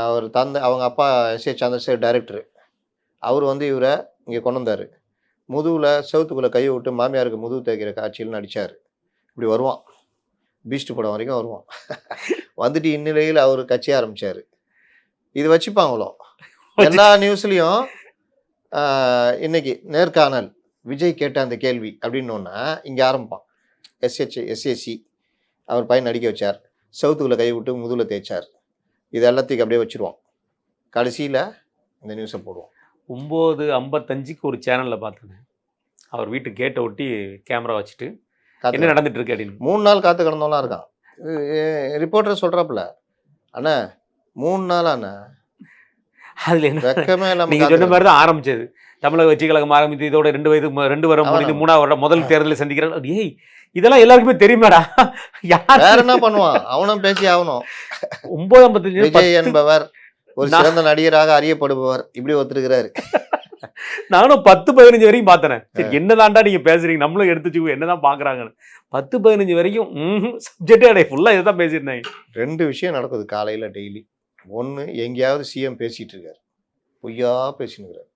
அவர் அவங்க அப்பா எஸ்.ஏ. சந்திரசேகர் டைரக்டரு. அவர் வந்து இவரை இங்கே கொண்டு வந்தார். முதுகில் செவுத்துக்குள்ளே கையை விட்டு மாமியாருக்கு முதுகு தேய்க்கிற காட்சியில் நடித்தார். இப்படி வருவான். பீஸ்ட் படம் வரைக்கும் வருவான். வந்துட்டு இந்நிலையில் அவர் கட்சி ஆரம்பித்தார். இது வச்சுப்பாங்களோ எல்லா நியூஸ்லேயும். இன்னைக்கு நேர்காணல் விஜய் கேட்ட அந்த கேள்வி அப்படின்னோன்னா இங்கே ஆரம்பிப்பான். எஸ்ஏசி அவர் பையன் நடிக்க வச்சார். செவுத்துக்குள்ளே கை விட்டு முதுகில் தேய்ச்சார். இது எல்லாத்தையும் அப்படியே வச்சுருவான். கடைசியில் இந்த நியூஸை போடுவோம். 9:55க்கு ஒரு சேனலில் பார்த்தேன். அவர் வீட்டு கேட்டை ஒட்டி கேமரா வச்சுட்டு என்ன நடந்துட்டு இருக்கு அப்படின்னு 3 நாள் காத்து கிடந்தோம்லாம் இருக்கான். ரிப்போர்ட்டர் சொல்கிறாப்புல, அண்ணா 3 நாள் அண்ணா அதில் என்ன வெக்கமே இல்லாமல் நீங்கள் சொன்ன மாதிரி தான் ஆரம்பிச்சது. தமிழக வெற்றி கழகம் ஆரம்பித்து இதோட 2 வருடம் முடிந்து 3ஆவது வருடம் முதல் தேர்தலை சந்திக்கிறார். ஏய் இதெல்லாம் எல்லாருக்குமே தெரியுமாடா? யார் வேற என்ன பண்ணுவான்? அவனும் பேசி ஆகணும். 9:55 விஜய் என்பவர் ஒரு சிறந்த நடிகராக அறியப்படுபவர். இப்படி ஒத்துருக்கிறாரு. நானும் 10-15 வரைக்கும் பார்த்தேன். சரி என்னதான்டா நீங்க பேசுறீங்க, நம்மளும் எடுத்து வச்சுக்கோ என்னதான் பாக்குறாங்கன்னு. 10-15 வரைக்கும் சப்ஜெக்டே ஃபுல்லா இதுதான் பேசியிருந்தாங்க. 2 விஷயம் நடக்குது காலையில டெய்லி. ஒன்று, எங்கேயாவது சிஎம் பேசிட்டு இருக்காரு, பொய்யா பேசினுக்கிறார்.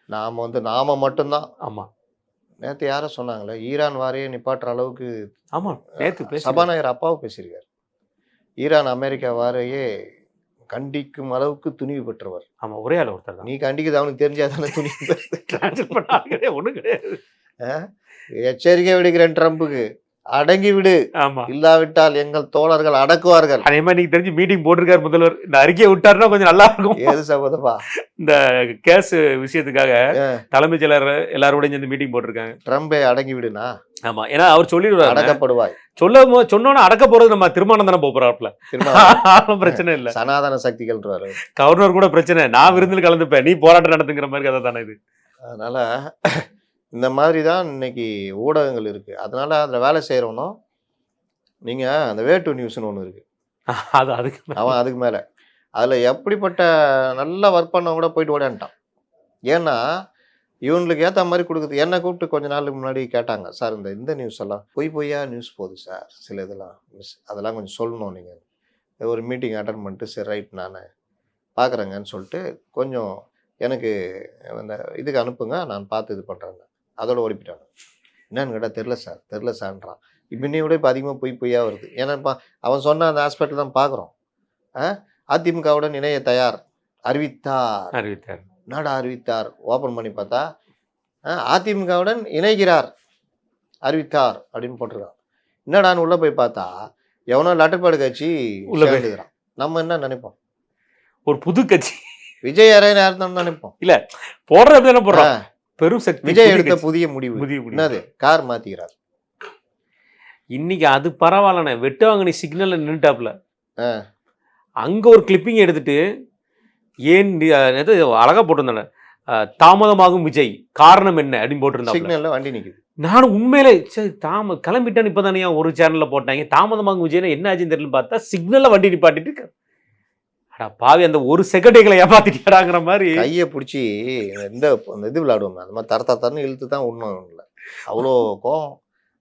நாம மட்டும்தான். ஆமா. நேற்று யாரும் சொன்னாங்களே, ஈரான் வாரையே நிப்பாட்டுற அளவுக்கு ஆமா நேத்து சபாநாயகர் அப்பாவும் பேசியிருக்காரு. ஈரான் அமெரிக்கா வாரையே கண்டிக்கும் அளவுக்கு துணிவு பெற்றவர். ஆமா ஒரே ஆள் ஒருத்தர் தான். நீ கண்டிக்கிறது அவனுக்கு தெரிஞ்சாதானே துணிவு. ஒண்ணும் கிடையாது. எச்சரிக்கை விடுகிறேன் ட்ரம்புக்கு, அடங்கி விடு. ஆமா. இல்லாவிட்டால் எங்கள் தோழர்கள் அடக்குவார்கள். அதே மாதிரி நீங்க தெரிஞ்சு மீட்டிங் போட்டிருக்காரு முதல்வர். இந்த அறிக்கையை விட்டாருன்னா கொஞ்சம் நல்லா இருக்கும். ஏது சகோதரப்பா, இந்த கேஸ் விஷயத்துக்காக தலைமைச் செயலர் எல்லாரோடையும் சேர்ந்து மீட்டிங் போட்டிருக்காங்க. ட்ரம்பே அடங்கி விடுனா. ஆமா ஏன்னா அவர் சொல்லிடுவாரு அடக்கப்படுவாய். சொன்னோன்னு அடக்க போறது நம்ம திருமணம் தானே போறாப்ல. பிரச்சனை இல்ல. சனாதன சக்திகள் கவர்னர் கூட பிரச்சனை, நான் விருந்தில் கலந்துப்பேன் நீ போராட்டம் நடத்துங்கிற மாதிரி கதை தானே இது. அதனால இந்த மாதிரி தான் இன்னைக்கு ஊடகங்கள் இருக்கு. அதனால அதில் வேலை செய்யறவனும் நீங்க அந்த வே டு நியூஸ்னு ஒன்று இருக்கு. அவன் அதுக்கு மேல அதுல எப்படிப்பட்ட நல்லா ஒர்க் பண்ண கூட போயிட்டு ஓடான்ட்டான். ஏன்னா இவங்களுக்கு ஏற்ற மாதிரி கொடுக்குது. என்னை கூப்பிட்டு கொஞ்ச நாளுக்கு முன்னாடி கேட்டாங்க, சார் இந்த நியூஸ் எல்லாம் பொய்யா நியூஸ் போகுது சார், சில இதெல்லாம் அதெல்லாம் கொஞ்சம் சொல்லணும் நீங்கள். ஒரு மீட்டிங் அட்டன் பண்ணிட்டு சரி ரைட் நான் பார்க்குறேங்கன்னு சொல்லிட்டு கொஞ்சம் எனக்கு இந்த இதுக்கு அனுப்புங்க நான் பார்த்து இது பண்ணுறேங்க. அதோட ஓடிப்பிட்டாங்க. என்னன்னு கேட்டால் தெரில சார்ன்றான். இன்னை விட இப்போ அதிகமாக பொய்யா வருது. ஏன்னா அவன் சொன்ன அந்த ஹாஸ்பிட்டல் தான் பார்க்குறோம். அதிமுகவுடன் இணைய தயார் அறிவித்தார். நாடா அறிவித்தார். ஓப்பன் பண்ணி பார்த்தா அதிமுகவுடன் இணைகிறார் அறிவித்தார் அப்படின்னு போட்டிருக்கான். என்னடான்னு உள்ளே போய் பார்த்தா எவனோ லட்டப்பாடு கட்சி உள்ள போயிடுறான். நம்ம என்ன நினைப்போம்? ஒரு புது கட்சி விஜய் யாருன்னு நினைப்போம். இல்ல போடுறது என்ன போடுறான், பெரும் சக்தி. விஜய் எடுத்த புதிய முடிவு என்னது? கார் மாத்திக்கிறார். இன்னைக்கு அது பரவாயில்லண்ணே. வெட்டுவாங்கனி சிக்னல்ல நின்றுட்டாப்ல. அங்க ஒரு கிளிப்பிங் எடுத்துட்டு ஏன் அழகா போட்டிருந்தானே, தாமதமாகும் விஜய் காரணம் என்ன அப்படின்னு போட்டிருந்தாங்க. சிக்னல்ல வண்டி நிக்குது. நானும் உண்மையிலே சரி கிளம்பிட்டான்னு இப்பதானே ஒரு சேனல்ல போட்டாங்க. தாமதமாகும் விஜய்னா என்ன ஆச்சுன்னு தெரியல பார்த்தா சிக்னல்ல வண்டி நிப்பாட்டிட்டு பாவி அந்த ஒரு செகண்டைகளை ஏமாத்திட்டாங்கிற மாதிரி கையை பிடிச்சி இந்த இது விளையாடுவோம். அந்த மாதிரி தரத்தான்னு இழுத்து தான் உண்ணும் இல்லை. அவ்வளோ கோவம்,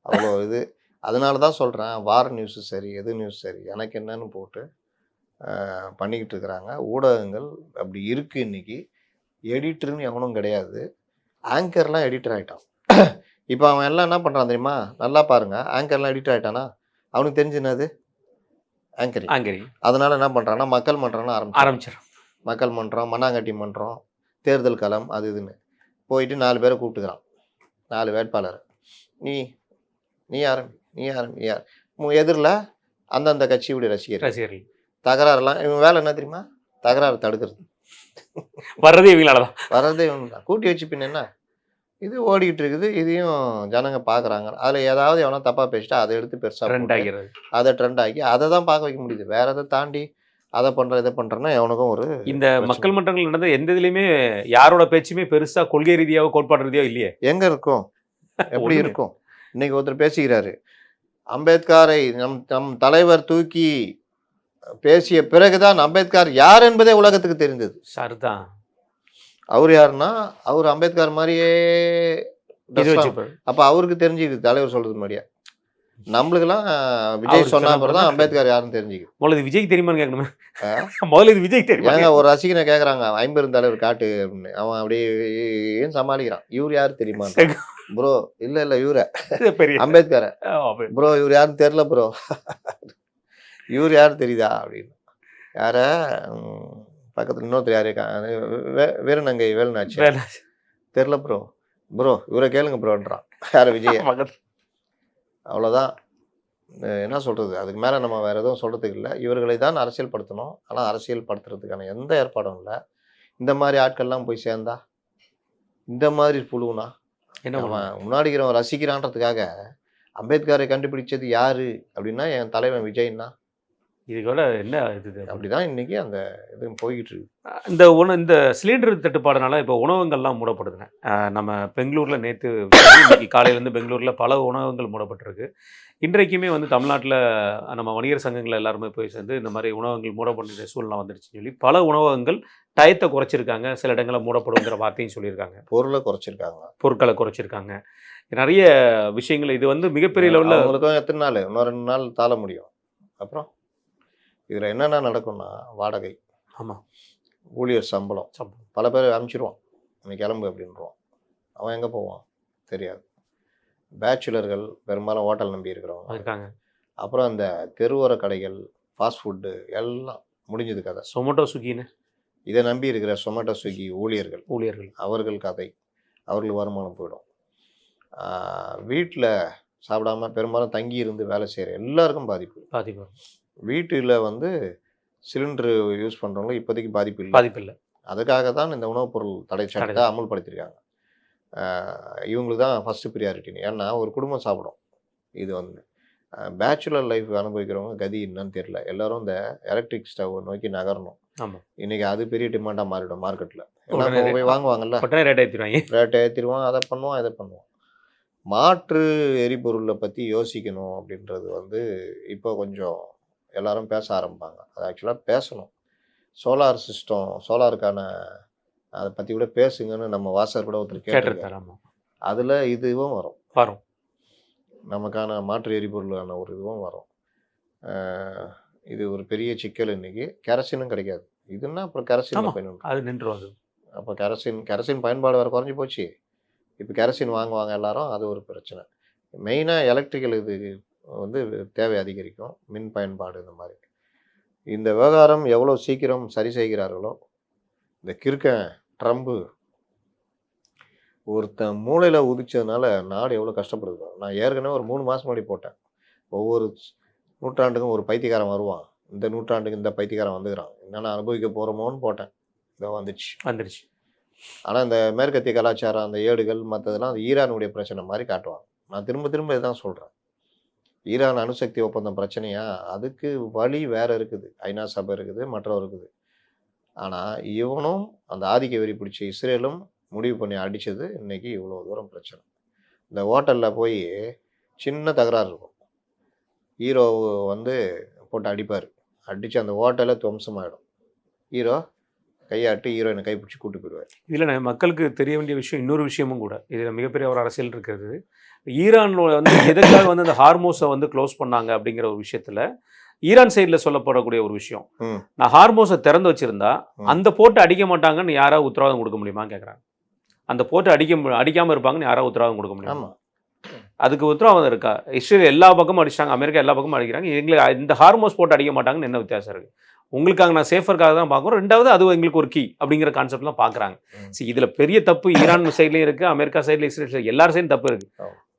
அவ்வளோ இது. அதனால தான் சொல்கிறேன், வார நியூஸு சரி எது நியூஸ் சரி எனக்கு என்னன்னு போட்டு பண்ணிக்கிட்டு இருக்கிறாங்க ஊடகங்கள். அப்படி இருக்குது இன்னைக்கு. எடிட்டருன்னு எவனும் கிடையாது. ஆங்கர்லாம் எடிட்டர் ஆகிட்டான். இப்போ அவன் எல்லாம் என்ன பண்ணுறான் தெரியுமா? நல்லா பாருங்கள், ஆங்கர்லாம் எடிட்டர் ஆகிட்டானா அவனுக்கு தெரிஞ்சுனது ஆங்கரிங். ஆங்கரிங் அதனால என்ன பண்ணுறாங்கன்னா மக்கள் மன்றம்னு ஆரம்பிச்சிடும். மக்கள் மன்றம், மண்ணாங்கட்டி மன்றம், தேர்தல் களம் அது இதுன்னு போயிட்டு 4 பேரை கூப்பிட்டுக்கிறான். 4 வேட்பாளர். நீ நீ ஆரம்பி, நீ ஆரம்பி, நீ எதிரில் அந்தந்த கட்சியுடைய ரசிகர்கள் தகராறுலாம் இவன் வேலை என்ன தெரியுமா? தகராறு தடுக்கிறது. வர்றதே இவங்களால தான். வர்றதே இவங்க தான். கூட்டி வச்சு பின்ன என்ன, இது ஓடிக்கிட்டு இருக்குது, இதையும் ஜனங்க பார்க்குறாங்க. அதில் ஏதாவது எவனா தப்பாக பேசிட்டா அதை எடுத்து பெருசாக ட்ரெண்ட் ஆகிறது. அதை ட்ரெண்ட் ஆக்கி அதை தான் பார்க்க வைக்க முடியுது. வேற எதை தாண்டி அதை பண்ணுற இதை பண்ணுறேன்னா எவனுக்கும் ஒரு இந்த மக்கள் மன்றங்கள் நடந்த எந்த இதுலையுமே யாரோட பேச்சுமே பெருசா கொள்கை ரீதியாவோ கோட்பாடு ரீதியாவோ இல்லையே. எங்க இருக்கும், எப்படி இருக்கும்? இன்னைக்கு ஒருத்தர் பேசுகிறாரு, அம்பேத்கரை நம் தலைவர் தூக்கி பேசிய பிறகுதான் அம்பேத்கர் யார் என்பதே உலகத்துக்கு தெரிந்தது. சரிதான். அவர் யாருன்னா அவர் அம்பேத்கர் மாதிரியே அப்ப அவருக்கு தெரிஞ்சுக்குது தலைவர் சொல்றது மாதிரியா. நம்மளுக்கெல்லாம் விஜய் சொன்ன அப்புறம் தான் அம்பேத்கர் யாருன்னு தெரிஞ்சுக்குது. முதல்ல விஜய் தெரியுமான்னு கேட்கணுமே. முதல்ல இது விஜய் தெரியுமா? ஏங்க ஒரு ரசிகனை கேட்கறாங்க 50 தலைவர் காட்டு அப்படின்னு, அவன் அப்படியே ஏன் சமாளிக்கிறான். இவர் யாரு தெரியுமா ப்ரோ? இல்ல இவர அம்பேத்கர் ப்ரோ, இவர் யாருன்னு தெரியல ப்ரோ. இவர் யாரு தெரியுதா அப்படின்னு. யார பக்கத்துல இன்னொருத்தர் யாரு வீரநங்கை வேலுநாச்சி தெரியல ப்ரோ. ப்ரோ இவரை கேளுங்க ப்ரோன்றான். யார விஜய். அவ்வளோதான். என்ன சொல்கிறது, அதுக்கு மேலே நம்ம வேறு எதுவும் சொல்கிறதுக்கு இல்லை. இவர்களை தான் அரசியல் படுத்தணும். ஆனால் அரசியல் படுத்துறதுக்கான எந்த ஏற்பாடும் இல்லை. இந்த மாதிரி ஆட்கள்லாம் போய் சேர்ந்தா இந்த மாதிரி புழுவுனா என்ன, அவன் முன்னாடிக்கிறவன் ரசிக்கிறான்றதுக்காக அம்பேத்கரை கண்டுபிடிச்சது யாரு அப்படின்னா என் தலைவன் விஜய்னா இது கூட என்ன இது அப்படிதான் இன்னைக்கு அந்த இது போய்கிட்டு இருக்கு. இந்த சிலிண்டர் தட்டுப்பாடுனால இப்போ உணவகங்கள்லாம் மூடப்படுதுங்க. நம்ம பெங்களூரில் நேற்று இன்னைக்கு காலையிலேருந்து பெங்களூரில் பல உணவகங்கள் மூடப்பட்டிருக்கு. இன்றைக்குமே வந்து தமிழ்நாட்டில் நம்ம வணிகர் சங்கங்கள் எல்லாருமே போய் சேர்ந்து இந்த மாதிரி உணவகங்கள் மூடப்படுற சூழ்நிலை வந்துடுச்சுன்னு சொல்லி பல உணவகங்கள் டயத்தை குறைச்சிருக்காங்க. சில இடங்களில் மூடப்படுங்கிற வார்த்தையும் சொல்லியிருக்காங்க. பொருட்களை குறைச்சிருக்காங்க. நிறைய விஷயங்கள் இது வந்து மிகப்பெரிய லெவலில் அவங்களுக்கும் எத்தனை நாள், இன்னும் 2 நாள் தாழ முடியும். அப்புறம் இதில் என்னென்ன நடக்கும்னா வாடகை, ஆமாம், ஊழியர் சம்பளம் பல பேர் அனுப்பிச்சிடுவான். இன்னைக்கு கிளம்பு அப்படின்றான். அவன் எங்கே போவான் தெரியாது. பேச்சுலர்கள் பெரும்பாலும் ஹோட்டல் நம்பி இருக்கிறவங்க இருக்காங்க. அப்புறம் அந்த தெருவோர கடைகள், ஃபாஸ்ட் ஃபுட்டு எல்லாம் முடிஞ்சது கதை. சொமேட்டோ ஸ்விக்கின்னு இதை நம்பி இருக்கிற சொமேட்டோ ஸ்விக்கி ஊழியர்கள் அவர்கள் கதை, அவர்கள் வருமானம் போயிடும். வீட்டில் சாப்பிடாம பெரும்பாலும் தங்கி இருந்து வேலை செய்கிற எல்லாருக்கும் பாதிப்பு. வீட்டில் வந்து சிலிண்டரு யூஸ் பண்ணுறவங்களும் இப்போதைக்கு பாதிப்பு இல்லை. அதுக்காக தான் இந்த உணவுப் பொருள் தடை சட்டத்தை அமல்படுத்தியிருக்காங்க. இவங்களுக்கு தான் ஃபஸ்ட்டு ப்ரியாரிட்டின்னு. ஏன்னா ஒரு குடும்பம் சாப்பிடும். இது வந்து பேச்சுலர் லைஃப் அனுபவிக்கிறவங்க கதி என்னன்னு தெரியல. எல்லோரும் இந்த எலக்ட்ரிக் ஸ்டவ் நோக்கி நகரணும். இன்றைக்கி அது பெரிய டிமாண்டாக மாறிடும் மார்க்கெட்டில். எல்லாம் போய் வாங்குவாங்கல்ல, ரேட்டை ஏற்றிடுவான், அதை பண்ணுவான் இதை பண்ணுவான். மாற்று எரிபொருளை பற்றி யோசிக்கணும் அப்படின்றது வந்து இப்போ கொஞ்சம் எல்லாரும் பேச ஆரம்பிப்பாங்க. அது ஆக்சுவலாக பேசணும். சோலார் சிஸ்டம், சோலாருக்கான அதை பற்றி கூட பேசுங்கன்னு நம்ம வாசர் கூட ஒருத்தர் கேட்டிருக்காரு. அதில் இதுவும் வரும். நமக்கான மாற்று எரிபொருளான ஒரு இதுவும் வரும். இது ஒரு பெரிய சிக்கல். இன்னைக்கு கெரசினும் கிடைக்காது. இதுன்னா அப்புறம் கெரசின் அது நின்றுவாது. அப்போ கெரசின் பயன்பாடு வேறு குறைஞ்சி போச்சு. இப்போ கெரசின் வாங்குவாங்க எல்லாரும். அது ஒரு பிரச்சனை. மெயினாக எலக்ட்ரிக்கல் இது வந்து தேவை அதிகரிக்கும், மின் பயன்பாடு இந்த மாதிரி. இந்த விவகாரம் எவ்வளோ சீக்கிரம் சரி செய்கிறார்களோ, இந்த கிறுக்கன் ட்ரம்ப்பு ஒருத்தன் மூளையில் உதிச்சதுனால நாடு எவ்வளோ கஷ்டப்படுது. நான் ஏற்கனவே ஒரு 3 மாதம் முன்னாடி போட்டேன். ஒவ்வொரு நூற்றாண்டுக்கும் ஒரு பைத்தியக்காரன் வருவான். இந்த நூற்றாண்டுக்கு இந்த பைத்தியக்காரன் வந்துக்கிறான், என்னென்ன அனுபவிக்க போகிறோமோன்னு போட்டேன். இதோ வந்துடுச்சு. ஆனால் இந்த மேற்கத்திய கலாச்சாரம், அந்த ஏடுகள் மற்றதெல்லாம் அந்த ஈரானுடைய பிரச்சனை மாதிரி காட்டுவாங்க. நான் திரும்ப இதுதான் சொல்கிறேன். ஈரான் அணுசக்தி ஒப்பந்தம் பிரச்சனையா, அதுக்கு வழி வேறு இருக்குது. ஐநா சபை இருக்குது, மற்றவர் இருக்குது. ஆனால் இவனும் அந்த ஆதிக்க வெறி பிடிச்ச இஸ்ரேலும் முடிவு பண்ணி அடித்தது இன்றைக்கி இவ்வளோ தூரம் பிரச்சனை. இந்த ஹோட்டலில் போய் சின்ன தகராறு இருக்கும். ஹீரோ வந்து போட்டு அடிப்பார். அடித்து அந்த ஹோட்டலை துவம்சமாயிடும். ஹீரோ கையாட்டி ஹீரோயினை கைப்பிடிச்சி கூட்டு போயிடுவார். இதில் மக்களுக்கு தெரிய வேண்டிய விஷயம் இன்னொரு விஷயமும் கூட. இதில் மிகப்பெரிய ஒரு அரசியல் இருக்கிறது. ஈரானில் வந்து எதுக்காக வந்து அந்த ஹார்மோஸை வந்து க்ளோஸ் பண்ணாங்க அப்படிங்கிற ஒரு விஷயத்தில் ஈரான் சைடில் சொல்லப்படக்கூடிய ஒரு விஷயம், நான் ஹார்மோஸை திறந்து வச்சுருந்தா அந்த போட்டு அடிக்க மாட்டாங்கன்னு யாராவது உத்தரவாதம் கொடுக்க முடியுமான்னு கேட்குறாங்க. அந்த போட்டு அடிக்காமல் இருப்பாங்கன்னு யாராவது உத்தரவாதம் கொடுக்க முடியும்? ஆமாம். அதுக்கு உத்தரவாதம் இருக்கா? இஸ்ரேல் எல்லா பக்கமும் அடிச்சிட்டாங்க, அமெரிக்கா எல்லா பக்கமும் அடிக்கிறாங்க. எங்களுக்கு இந்த ஹார்மோஸ் போட்டு அடிக்க மாட்டாங்கன்னு என்ன வித்தியாசம் இருக்கு? உங்களுக்காக நான் சேஃபருக்காக தான் பார்க்குறோம். 2வது அது எங்களுக்கு ஒரு கீ அப்படிங்கிற கான்செப்ட்லாம் பார்க்குறாங்க. இதில் பெரிய தப்பு ஈரான் சைட்லேயும் இருக்குது, அமெரிக்கா சைடில் இஸ்ரேல் சைடு எல்லார் சைடும் தப்பு இருக்குது.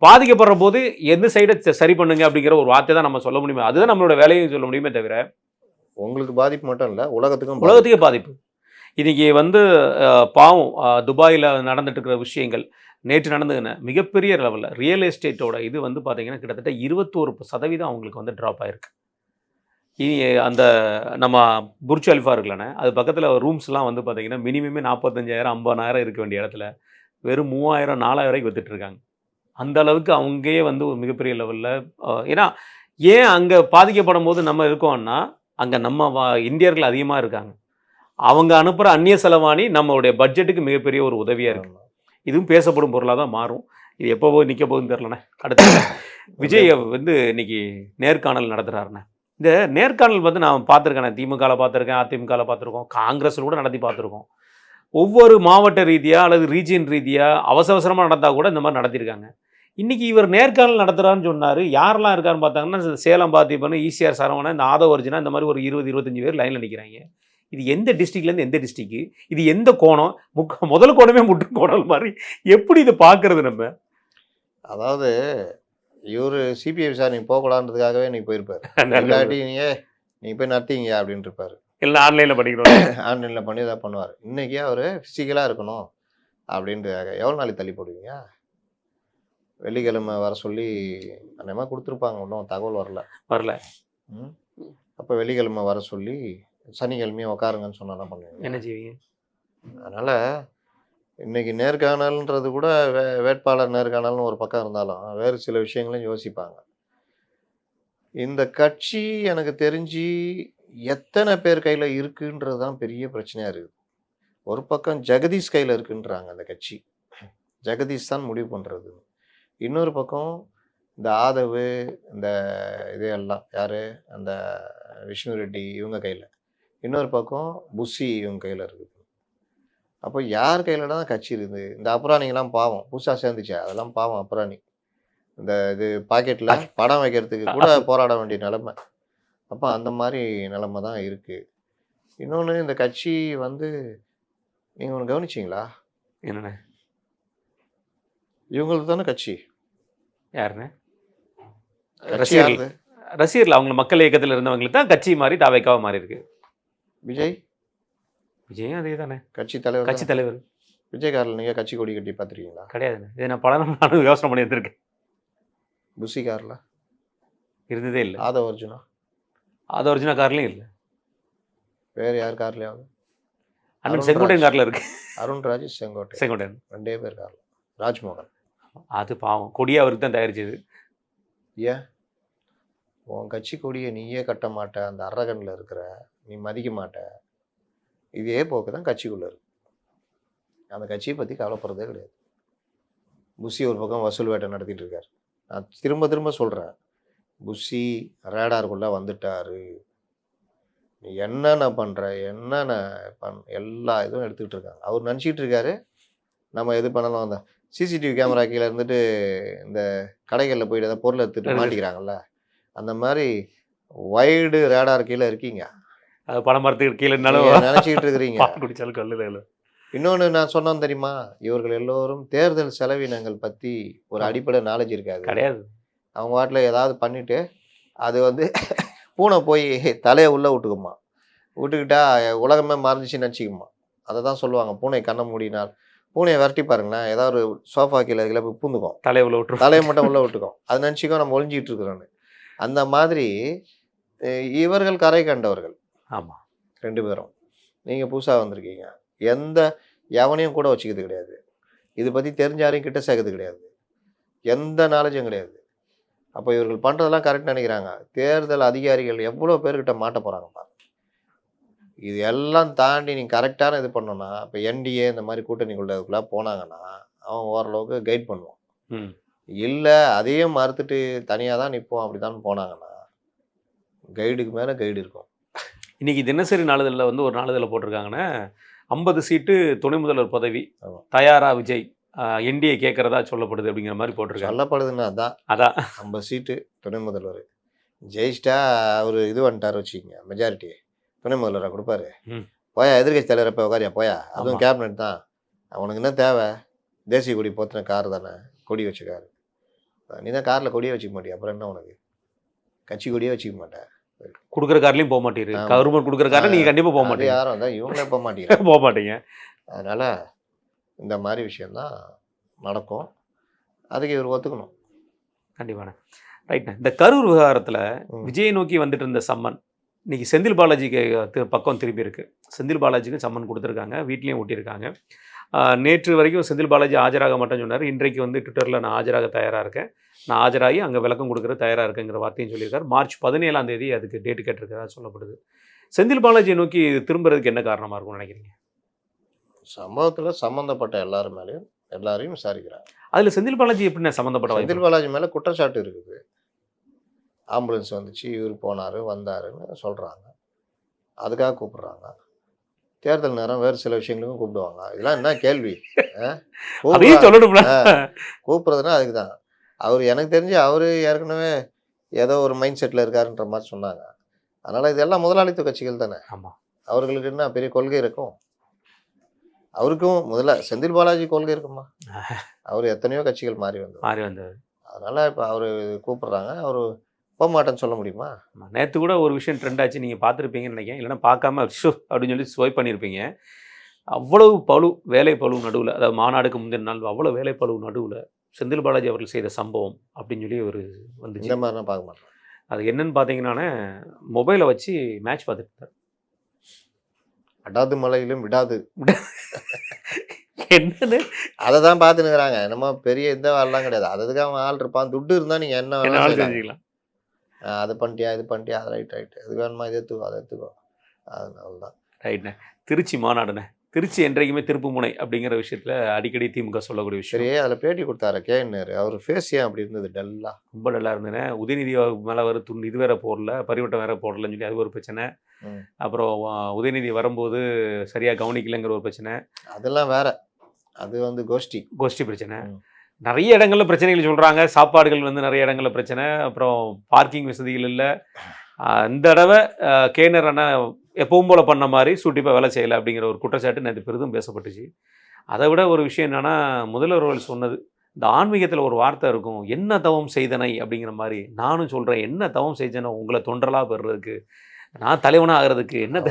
பாதிக்கப்படுற போது எந்த சைடை சரி பண்ணுங்க அப்படிங்கிற ஒரு வார்த்தை தான் நம்ம சொல்ல முடியுமே. அதுதான் நம்மளோட வேலையும் சொல்ல முடியுமே தவிர உங்களுக்கு பாதிப்பு மட்டும் இல்லை, உலகத்துக்கே பாதிப்பு. இன்னைக்கு வந்து பாவம் துபாயில் நடந்துட்டு இருக்கிற விஷயங்கள் நேற்று நடந்ததுன்னு மிகப்பெரிய லெவலில் ரியல் எஸ்டேட்டோட இது வந்து பார்த்தீங்கன்னா கிட்டத்தட்ட 21% அவங்களுக்கு வந்து ட்ராப் ஆயிருக்கு. இனி அந்த நம்ம புர்ஜ் அல்ஃபா இருக்குல்லண்ணே, அது பக்கத்தில் ரூம்ஸ்லாம் வந்து பார்த்தீங்கன்னா மினிமமே 45,000 50,000 இருக்க வேண்டிய இடத்துல வெறும் 3,000 4,000 வரைக்கும் வித்துட்டு இருக்காங்க. அந்த அளவுக்கு அங்கேயே வந்து ஒரு மிகப்பெரிய லெவலில் ஏன்னா ஏன் அங்கே பாதிக்கப்படும் போது நம்ம இருக்கோம்னா அங்கே நம்ம இந்தியர்கள் அதிகமாக இருக்காங்க. அவங்க அனுப்புகிற அந்நிய செலவாணி நம்மளுடைய பட்ஜெட்டுக்கு மிகப்பெரிய ஒரு உதவியாக இருக்குது. இதுவும் பேசப்படும் பொருளாக தான் மாறும். இது எப்போ போய் நிற்க போகுதுன்னு தெரிலண்ணே. அடுத்து விஜய் வந்து இன்னைக்கு நேர்காணல் நடத்துகிறாருண்ணே. இந்த நேர்காணல் வந்து நான் பார்த்துருக்கேன், திமுகவில் பார்த்துருக்கேன், அதிமுகவில் பார்த்துருக்கோம், காங்கிரஸில் கூட நடத்தி பார்த்துருக்கோம். ஒவ்வொரு மாவட்ட ரீதியாக அல்லது ரீஜியன் ரீதியாக அவசரமாக நடந்தால் கூட இந்த மாதிரி நடத்தியிருக்காங்க. இன்றைக்கி இவர் நேர்காணல் நடத்துகிறான்னு சொன்னார். யாரெல்லாம் இருக்காருன்னு பார்த்தாங்கன்னா சேலம் பார்த்திபன், ஈசிஆர் சரவணன், இந்த ஆதவ அர்ஜுனா, இந்த மாதிரி ஒரு 20-25 பேர் லைனில் நிற்கிறாங்க. இது எந்த டிஸ்ட்ரிக்ட்லேருந்து எந்த டிஸ்ட்ரிக்கு, இது எந்த கோணம், முதல் கோணமே முட்டு கோணல் மாதிரி எப்படி இதை பார்க்கறது நம்ம? அதாவது இவர் சிபிஐ விசாரணை போகக்கூடாதுன்றதுக்காகவே நீ போயிருப்பார். இல்லாட்டி நீ போய் நடத்திங்க அப்படின்ட்டு இருப்பார். இல்லை ஆன்லைனில் பண்ணிக்கிறோம், ஆன்லைனில் பண்ணி தான் பண்ணுவார். இன்றைக்கி அவர் ஃபிசிக்கலாக இருக்கணும் அப்படின்றதுக்காக எவ்வளோ நாளைக்கு தள்ளி போடுவீங்க? வெள்ளிக்கிழமை வர சொல்லி அந்த மாதிரி கொடுத்துருப்பாங்க, ஒன்றும் தகவல் வரல. அப்போ வெள்ளிக்கிழமை வர சொல்லி சனிக்கிழமையும் உட்காருங்கன்னு சொன்னால் தான் பண்ணுவீங்க. என்ன செய்வீங்க? அதனால் இன்றைக்கி நேர்காணல்ன்றது கூட வேட்பாளர் நேர்காணல்னு ஒரு பக்கம் இருந்தாலும் வேறு சில விஷயங்களையும் யோசிப்பாங்க. இந்த கட்சி எனக்கு தெரிஞ்சு எத்தனை பேர் கையில் இருக்குன்றது தான் பெரிய பிரச்சனையாக இருக்குது. ஒரு பக்கம் ஜெகதீஷ் கையில் இருக்குன்றாங்க அந்த கட்சி, ஜெகதீஷ் தான் முடிவு பண்ணுறது. இன்னொரு பக்கம் இந்த ஆதவு, இந்த இதையெல்லாம் யார், அந்த விஷ்ணு ரெட்டி இவங்க கையில், இன்னொரு பக்கம் புஷி இவங்க கையில் இருக்குது. அப்போ யார் கையில் தான் கட்சி இருக்குது? இந்த அப்புறாணிங்கெல்லாம் பாவம், புதுசாக சேர்ந்துச்சு, அதெல்லாம் பாவம் அப்புறாணி. இந்த இது பாக்கெட்டில் படம் வைக்கிறதுக்கு கூட போராட வேண்டிய நிலைமை. அப்போ அந்த மாதிரி நிலைமை தான் இருக்குது. இன்னொன்று, இந்த கட்சி வந்து நீங்கள் ஒன்று கவனிச்சிங்களா? என்னண்ணே? இவங்களுக்கு தானே கட்சி. யாருண்ணே? ரசிகர்கள் அவங்க மக்கள் இயக்கத்தில் இருந்தவங்களுக்கு தான் கட்சி மாதிரி தாவைக்காக மாறி இருக்கு. விஜயும் அதே தானே கட்சி தலைவர். விஜய் காரில் நீங்கள் கட்சி கொடி கட்டி பார்த்துருக்கீங்களா? கிடையாதுண்ணே. இதை நான் பல நாள் யோசனை பண்ணி எடுத்திருக்கேன். புஷி காரில் இருந்ததே இல்லை. ஆதவ அர்ஜுனா கார்லையும் இல்லை. வேறு யார் கார்லையாவது? அண்ணன் செங்கோட்டையன் காரில் இருக்கு. அருண்ராஜ், செங்கோட்டையன் 2 பேர் காரில். ராஜ்மோகன் அது பாவம், கொடியை அவருக்கு தான் தயாரிச்சது. ஏன் உன் கட்சி கொடியை நீயே கட்ட மாட்ட, அந்த அரகனில் இருக்கிற நீ மதிக்க மாட்ட, இதே போக்கு தான் கட்சிக்குள்ளே இருக்கு. அந்த கட்சியை பற்றி கவலைப்படுறதே கிடையாது. புஷி ஒரு பக்கம் வசூல் வேட்டை நடத்திட்டு இருக்கார். நான் திரும்ப சொல்கிறேன், புஷி ரேடாருக்குள்ளே வந்துட்டாரு. நீ என்னென்ன பண்ணுற, எல்லா இதுவும் எடுத்துக்கிட்டு இருக்காங்க. அவர் நினச்சிக்கிட்டு இருக்காரு நம்ம எது பண்ணலாம். அந்த சிசிடிவி கேமரா கீழே இருந்துட்டு இந்த கடைகளில் போயிட்டு ஏதாவது பொருள் எடுத்துகிட்டு மாட்டிக்கிறாங்கல்ல, அந்த மாதிரி வைடு ரேடார் கீழே இருக்கீங்க. அது பணம் மரத்துக்கு கீழே நினச்சிக்கிட்டு இருக்கிறீங்க. குடிச்சாலும் கல்லுதல். இன்னொன்று நான் சொன்னோம் தெரியுமா, இவர்கள் எல்லோரும் தேர்தல் செலவினங்கள் பற்றி ஒரு அடிப்படை நாலேஜ் கிடையாது. அவங்க வாட்டில் ஏதாவது பண்ணிவிட்டு அது வந்து பூனை போய் தலையை உள்ளே விட்டுக்கிட்டா உலகமே மறந்துச்சுன்னு நினச்சிக்குமா. அதை தான் சொல்லுவாங்க, பூனை கண்ணை மூடினால். பூனையை விரட்டி பாருங்களேன், ஏதாவது ஒரு சோஃபா கீழே போய் பூந்துக்கும், தலையை மட்டும் உள்ளே விட்டுக்கும். அது நினச்சிக்கோ நம்ம ஒழிஞ்சிக்கிட்டு இருக்கிறோன்னு. அந்த மாதிரி இவர்கள் கரை கண்டவர்கள். ஆமாம், 2 பேரும். நீங்கள் புதுசாக வந்திருக்கீங்க, எவனையும் கூட வச்சுக்கிறது கிடையாது, இதை பற்றி தெரிஞ்சாரையும் கிட்ட சேர்க்கறது கிடையாது, எந்த நாலேஜும் கிடையாது. அப்போ இவர்கள் பண்ணுறதெல்லாம் கரெக்ட் நினைக்கிறாங்க. தேர்தல் அதிகாரிகள் எவ்வளோ பேர்கிட்ட மாட்ட போகிறாங்கப்பா. இது எல்லாம் தாண்டி நீங்கள் கரெக்டான இது பண்ணோன்னா, இப்போ என்டிஏ இந்த மாதிரி கூட்டணிக்குள்ளே போனாங்கன்னா அவன் ஓரளவுக்கு கைட் பண்ணுவான். இல்லை அதையும் மறுத்துட்டு தனியாக தான் நிற்போம் அப்படி தான் போனாங்கன்னா கைடுக்கு மேலே கைடு இருக்கும். இன்றைக்கி தினசரி நாளிதழில் வந்து ஒரு நாளிதழில் போட்டிருக்காங்கன்னா 50 சீட்டு துணை முதல்வர் பதவி தயாரா விஜய் என்டிஏ கேட்கறதா சொல்லப்படுது அப்படிங்கிற மாதிரி போட்டிருக்காங்க. சொல்லப்படுதுன்னா அதான் அதான் 50 சீட்டு துணை முதல்வர் ஜெயிச்சிட்டா அவர் இது வந்துட்டார் வச்சுக்கிங்க, மெஜாரிட்டி துணை முதல்வராக கொடுப்பாரு. ம். போயா எதிர்கட்சி தலைவரை போய் உட்காரியா போயா, அதுவும் ஆமா. கேபினெட் தான். அவனுக்கு என்ன தேவை? தேசிய கொடி போத்தின கார் தானே, கொடி வச்ச கார். நீ தான் காரில் கொடியே வச்சுக்க மாட்டியா, அப்புறம் என்ன உனக்கு? கட்சி கொடியே வச்சுக்க மாட்டேன். கொடுக்குற கார்லையும் போக மாட்டீரு. ஆமா. கவர்மெண்ட் கொடுக்குற காரில் நீங்கள் கண்டிப்பாக போக அது மாட்டீங்க. யாரும் தான் இவங்களே போக மாட்டேங்கிறாங்க. போக மாட்டீங்க. அதனால இந்த மாதிரி விஷயம்தான் நடக்கும். அதுக்கு இவர் ஒத்துக்கணும். கண்டிப்பாண்ணே. ரைட்ண்ணே. இந்த கரூர் விவகாரத்தில் ம். விஜயை நோக்கி வந்துட்டு இருந்த சம்மன் இன்னைக்கு செந்தில் பாலாஜிக்கு பக்கம் திரும்பி இருக்கு. செந்தில் பாலாஜிக்கு சம்மன் கொடுத்துருக்காங்க, வீட்லேயும் ஒட்டியிருக்காங்க. நேற்று வரைக்கும் செந்தில் பாலாஜி ஆஜராக மாட்டேன்னு சொன்னார். இன்றைக்கு வந்து ட்விட்டரில் நான் ஆஜராக தயாராக இருக்கேன், நான் ஆஜராகி அங்கே விளக்கம் கொடுக்குற தயாராக இருக்கேங்கிற வார்த்தையும் சொல்லியிருக்காரு. மார்ச் 17ஆம் தேதி அதுக்கு டேட்டு கேட்டிருக்கிறதா சொல்லப்படுது. செந்தில் பாலாஜியை நோக்கி திரும்புறதுக்கு என்ன காரணமாக இருக்கும்னு நினைக்கிறீங்க? சம்பவத்தில் சம்மந்தப்பட்ட எல்லாரும் மேலேயும் எல்லாரையும் விசாரிக்கிறாங்க. அதில் செந்தில் பாலாஜி எப்படின்னா சம்மந்தப்பட்ட செந்தில் பாலாஜி மேலே குற்றச்சாட்டு இருக்குது. ஆம்புலன்ஸ் வந்துச்சு, இவர் போனார் வந்தாருன்னு சொல்கிறாங்க. அதுக்காக கூப்பிட்றாங்க. தேர்தல் நேரம் வேறு சில விஷயங்களுக்கும் கூப்பிடுவாங்க. இதெல்லாம் என்ன கேள்வி? அதையும் சொல்லணும்ல. கூப்பிட்றதுனா அதுக்கு தான். அவர் எனக்கு தெரிஞ்சு அவர் ஏற்கனவே ஏதோ ஒரு மைண்ட் செட்டில் இருக்காருன்ற மாதிரி சொன்னாங்க. அதனால் இதெல்லாம் முதலாளித்துவ கட்சிகள் தானே. ஆமாம். அவர்களுக்கு என்ன பெரிய கொள்கை இருக்கும்? அவருக்கும் முதல்ல செந்தில் பாலாஜி கொள்கை இருக்குமா? அவர் எத்தனையோ கட்சிகள் மாறி வந்தார். அதனால் இப்போ அவர் கூப்பிட்றாங்க, அவர் போக மாட்டேன்னு சொல்ல முடியுமா? நேற்று கூட ஒரு விஷயம் ட்ரெண்ட் ஆச்சு, நீங்கள் பார்த்துருப்பீங்கன்னு நினைக்கிறேன். இல்லைன்னா பார்க்காம ஷோ அப்படின்னு சொல்லி ஸ்வைப் பண்ணியிருப்பீங்க. அவ்வளவு பளு வேலை பளு நடுவில், அதாவது மாநாடுக்கு முந்தின நாள் அவ்வளோ வேலை பளு நடுவில் செந்தில் பாலாஜி அவர்கள் செய்த சம்பவம் அப்படின்னு சொல்லி ஒரு வந்துச்சு. இந்த மாதிரிலாம் பார்க்க மாட்டேன். அது என்னன்னு பார்த்தீங்கன்னா, மொபைலை வச்சு மேட்ச் பார்த்துட்டு இருந்தார். அடாது மலையிலும் விடாது என்னன்னு அதை தான் பார்த்துனுக்குறாங்க. என்னமோ பெரிய இந்த ஆள்லாம் கிடையாது. அதுக்கு அவன் ஆள் இருப்பான். துட்டு இருந்தால் நீங்கள் என்ன வேணாலும் தெரிஞ்சுக்கலாம். அது பண்ணிட்டியா இது பண்ணிட்டியா, அது ரைட் அது வேணுமா, இது எடுத்துக்கோ அதை எடுத்துக்கோ, அதனால தான். ரைட்ண்ணே. திருச்சி மாநாடுண்ணே. திருச்சி என்றைக்குமே திருப்பு முனை அப்படிங்கிற விஷயத்தில் அடிக்கடி திமுக சொல்லக்கூடிய விஷயம். சரி, அதில் பேட்டி கொடுத்தாரு கேஎன்ஆர். அவர் ஃபேஸ் ஏன் அப்படி இருந்தது? டல்லாக ரொம்ப டல்லாக இருந்தேனே. உதயநிதி மேலே வர துண்டு இது வேற போடல, பரிவட்டம் வேற போடலன்னு சொல்லி அது ஒரு பிரச்சனை. அப்புறம் உதயநிதி வரும்போது சரியாக கவனிக்கலைங்கிற ஒரு பிரச்சனை. அதெல்லாம் வேற. அது வந்து கோஷ்டி பிரச்சனை. நிறைய இடங்களில் பிரச்சனைகள் சொல்கிறாங்க. சாப்பாடுகள் வந்து நிறைய இடங்களில் பிரச்சனை. அப்புறம் பார்க்கிங் வசதிகள் இல்லை. இந்த தடவை கேனர் அண்ணா எப்பவும் போல் பண்ண மாதிரி சூட்டிப்பாக வேலை செய்யலை அப்படிங்கிற ஒரு குற்றச்சாட்டு நேற்று பெரிதும் பேசப்பட்டுச்சு. அதை விட ஒரு விஷயம் என்னென்னா, முதல்வர்கள் சொன்னது, இந்த ஆன்மீகத்தில் ஒரு வார்த்தை இருக்கும், என்ன தவம் செய்தனை அப்படிங்கிற மாதிரி. நானும் சொல்கிறேன், என்ன தவம் செய்தனோ உங்களை தொண்டலாக பெறுறதுக்கு, நான் தலைவனாக ஆகிறதுக்கு என்ன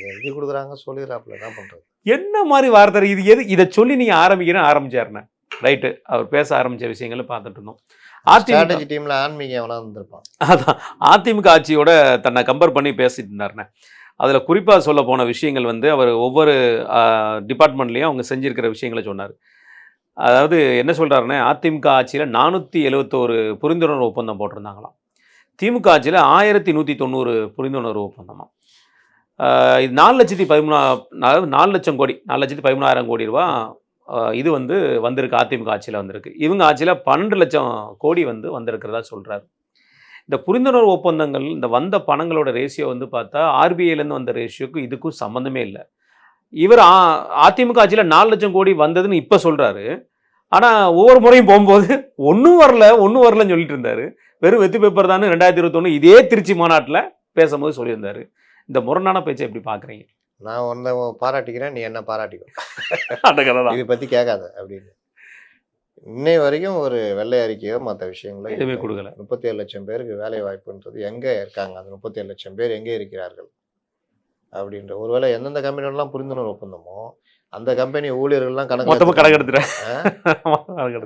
எழுதி கொடுக்குறாங்க சொல்லிடுறாப்புல, என்ன பண்ணுறது? என்ன மாதிரி வார்த்தை இது? எது இதை சொல்லி நீங்கள் ஆரம்பிச்சாருண்ணே. ரைட்டு, அவர் பேச ஆரம்பித்த விஷயங்களை பார்த்துட்டு இருந்தோம். ஸ்ட்ராட்டஜி டீமில் ஆன்மீகம் எவனா இருந்திருப்பான். அதான் அதிமுக ஆட்சியோட தன்னை கம்பேர் பண்ணி பேசிட்டு இருந்தாருண்ணே. அதில் குறிப்பாக சொல்ல போன விஷயங்கள் வந்து அவர் ஒவ்வொரு டிபார்ட்மெண்ட்லேயும் அவங்க செஞ்சுருக்கிற விஷயங்களை சொன்னார். அதாவது என்ன சொல்கிறாருன்னா, அதிமுக ஆட்சியில் 471 புரிந்துணர்வு ஒப்பந்தம் போட்டிருந்தாங்களாம். திமுக ஆட்சியில் 1190 புரிந்துணர்வு ஒப்பந்தமாக. இது 4 லட்சம் கோடி 4,13,000 கோடி ரூபா இது வந்து வந்திருக்கு. அதிமுக ஆட்சியில் வந்திருக்கு. இவங்க ஆட்சியில் 12 லட்சம் கோடி வந்து வந்திருக்கிறதா சொல்கிறார். இந்த புரிந்துணர்வு ஒப்பந்தங்கள், இந்த வந்த பணங்களோட ரேஷியோ வந்து பார்த்தா ஆர்பிஐலேருந்து வந்த ரேஷியோக்கும் இதுக்கும் சம்மந்தமே இல்லை. இவர் அதிமுக ஆட்சியில் 4 லட்சம் கோடி வந்ததுன்னு இப்போ சொல்கிறாரு. ஆனால் ஒவ்வொரு முறையும் போகும்போது ஒன்றும் வரலன்னு சொல்லிட்டு இருந்தார். வெறும் வெத்து பேப்பர் தான் 2021 இதே திருச்சி மாநாட்டில் பேசும்போது சொல்லியிருந்தார். இந்த முரணான பேச்சை எப்படி பார்க்குறீங்க? நான் ஒன்றை பாராட்டிக்கிறேன், நீ என்ன பாராட்டிக்கோ, அந்த கதை தான். இதை பற்றி கேட்காத அப்படின்னு. இன்னை வரைக்கும் ஒரு வெள்ளை அறிக்கையோ மற்ற விஷயங்களோ எதுவுமே கொடுக்கல. 37 லட்சம் பேருக்கு வேலை வாய்ப்புன்றது எங்கே இருக்காங்க? அந்த 37 லட்சம் பேர் எங்கே இருக்கிறார்கள் அப்படின்ற. ஒருவேளை எந்தெந்த கம்பெனிலாம் புரிந்துணர்வு ஒப்பந்தமோ அந்த கம்பெனி ஊழியர்கள்லாம் கணக்கு எடுத்துறேன்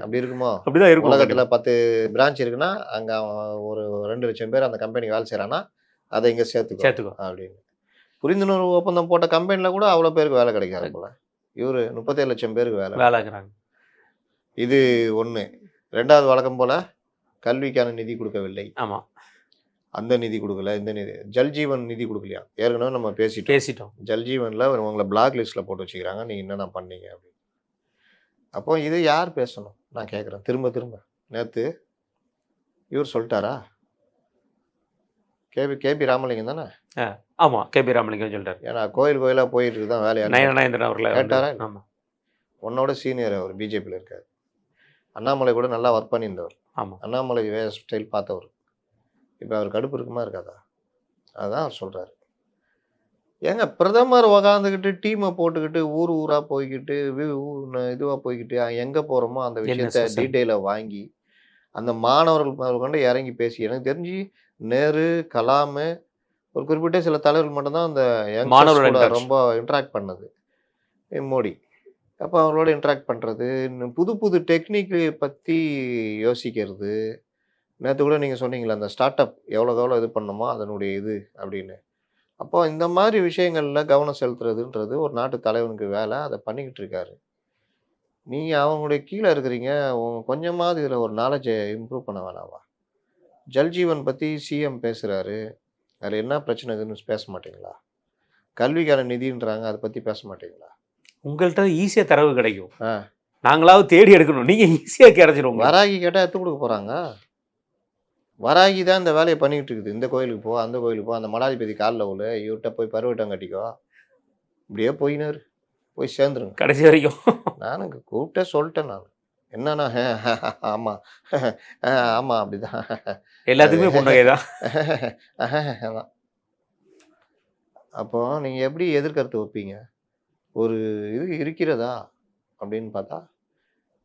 அப்படி இருக்குமோ? அப்படிதான் இருக்கும். உலகத்தில் 10 பிரான்ச் இருக்குன்னா அங்கே ஒரு 2 லட்சம் பேர் அந்த கம்பெனிக்கு வேலை செய்கிறான்னா அதை இங்கே சேர்த்துக்கோ அப்படின்னு. புரிந்துணர்வு ஒப்பந்தம் போட்ட கம்பெனியில் கூட அவ்வளோ பேருக்கு வேலை கிடைக்காது போல. இவர் 37 லட்சம் பேருக்கு வேலைக்கிறாங்க. இது ஒன்று. ரெண்டாவது, வழக்கம் போல் கல்விக்கான நிதி கொடுக்கவில்லை. ஆமாம், அந்த நிதி கொடுக்கல, இந்த நிதி ஜல்ஜீவன் நிதி கொடுக்கலையா? ஏற்கனவே நம்ம பேசிட்டோம். ஜல்ஜீவனில் உங்களை பிளாக் லிஸ்ட்டில் போட்டு வச்சுக்கிறாங்க, நீங்கள் என்னென்ன பண்ணீங்க அப்படின்னு. அப்போ இது யார் பேசணும்? நான் கேட்குறேன் திரும்ப. நேற்று இவர் சொல்லிட்டாரா? கேபி ராமலிங்கம் தானே? ஆமாம், கேபி ராமலிங்கம் சொல்லிட்டார். ஏன்னா கோயிலாக போயிட்டு தான் வேலையாக நயனேந்திரன் அவர்களை கேட்டாரா? ஆமாம், உன்னோட சீனியர் அவர் பிஜேபியில் இருக்கார். அண்ணாமலை கூட நல்லா ஒர்க் பண்ணியிருந்தவர். ஆமா. அண்ணாமலை ஸ்டைல் பார்த்தவர். இப்போ அவர் கடுப்பு இருக்குமா இருக்காதா? அதுதான் அவர் சொல்கிறாரு. ஏங்க பிரதமர் உக்காந்துக்கிட்டு டீமை போட்டுக்கிட்டு ஊர் ஊராக போய்கிட்டு இதுவாக போய்கிட்டு எங்கே போகிறோமோ அந்த விஷயத்த டீட்டெயிலாக வாங்கி அந்த மாணவர்கள் கொண்டு இறங்கி பேசி, எனக்கு தெரிஞ்சு நேரு, கலாமு, ஒரு குறிப்பிட்ட சில தலைவர்கள் மட்டும்தான் அந்த யங்ஸ்டர்ஸ் ரொம்ப இன்ட்ராக்ட் பண்ணது மோடி. அப்போ அவங்களோட இன்ட்ராக்ட் பண்ணுறது, புது புது டெக்னிக்கு பற்றி யோசிக்கிறது. நேற்று கூட நீங்கள் சொன்னீங்களே அந்த ஸ்டார்ட் அப் எவ்வளோ இது பண்ணணுமோ அதனுடைய இது அப்படின்னு. அப்போ இந்த மாதிரி விஷயங்களில் கவனம் செலுத்துறதுன்றது ஒரு நாட்டு தலைவனுக்கு வேலை. அதை பண்ணிக்கிட்டு இருக்காரு. நீங்கள் அவங்களுடைய கீழே இருக்கிறீங்க, கொஞ்சமாவது இதில் ஒரு நாலேஜை இம்ப்ரூவ் பண்ண வேணாவா? ஜல்ஜீவன் பற்றி சிஎம் பேசுகிறாரு, அதில் என்ன பிரச்சனை இருக்குதுன்னு பேச மாட்டீங்களா? கல்விக்கான நிதின்றாங்க, அதை பற்றி பேச மாட்டீங்களா? உங்கள்கிட்ட ஈஸியாக தரவு கிடைக்கும், நாங்களாவது தேடி எடுக்கணும், நீங்கள் ஈஸியாக கிடைச்சிருவோம். வராகி கேட்டால் எடுத்து கொடுக்க போகிறாங்க. வராகி தான் இந்த வேலையை பண்ணிக்கிட்டு இருக்குது. இந்த கோயிலுக்கு போ, அந்த கோயிலுக்கு போ, அந்த மடாதிபதி காலில் உள்ள, இவர்கிட்ட போய் பருவட்டம் கட்டிக்கோ, இப்படியே போயினார், போய் சேர்ந்துருங்க கடைசி வரைக்கும். நானுங்க கூப்பிட்டே சொல்லிட்டேன். நான் என்னன்னா ஆமாம் ஆமாம் அப்படிதான், எல்லாத்துக்குமே புன்னகை தான். அப்போ நீங்கள் எப்படி எதிர்கருத்து வைப்பீங்க? ஒரு இது இருக்கிறதா அப்படின்னு பார்த்தா,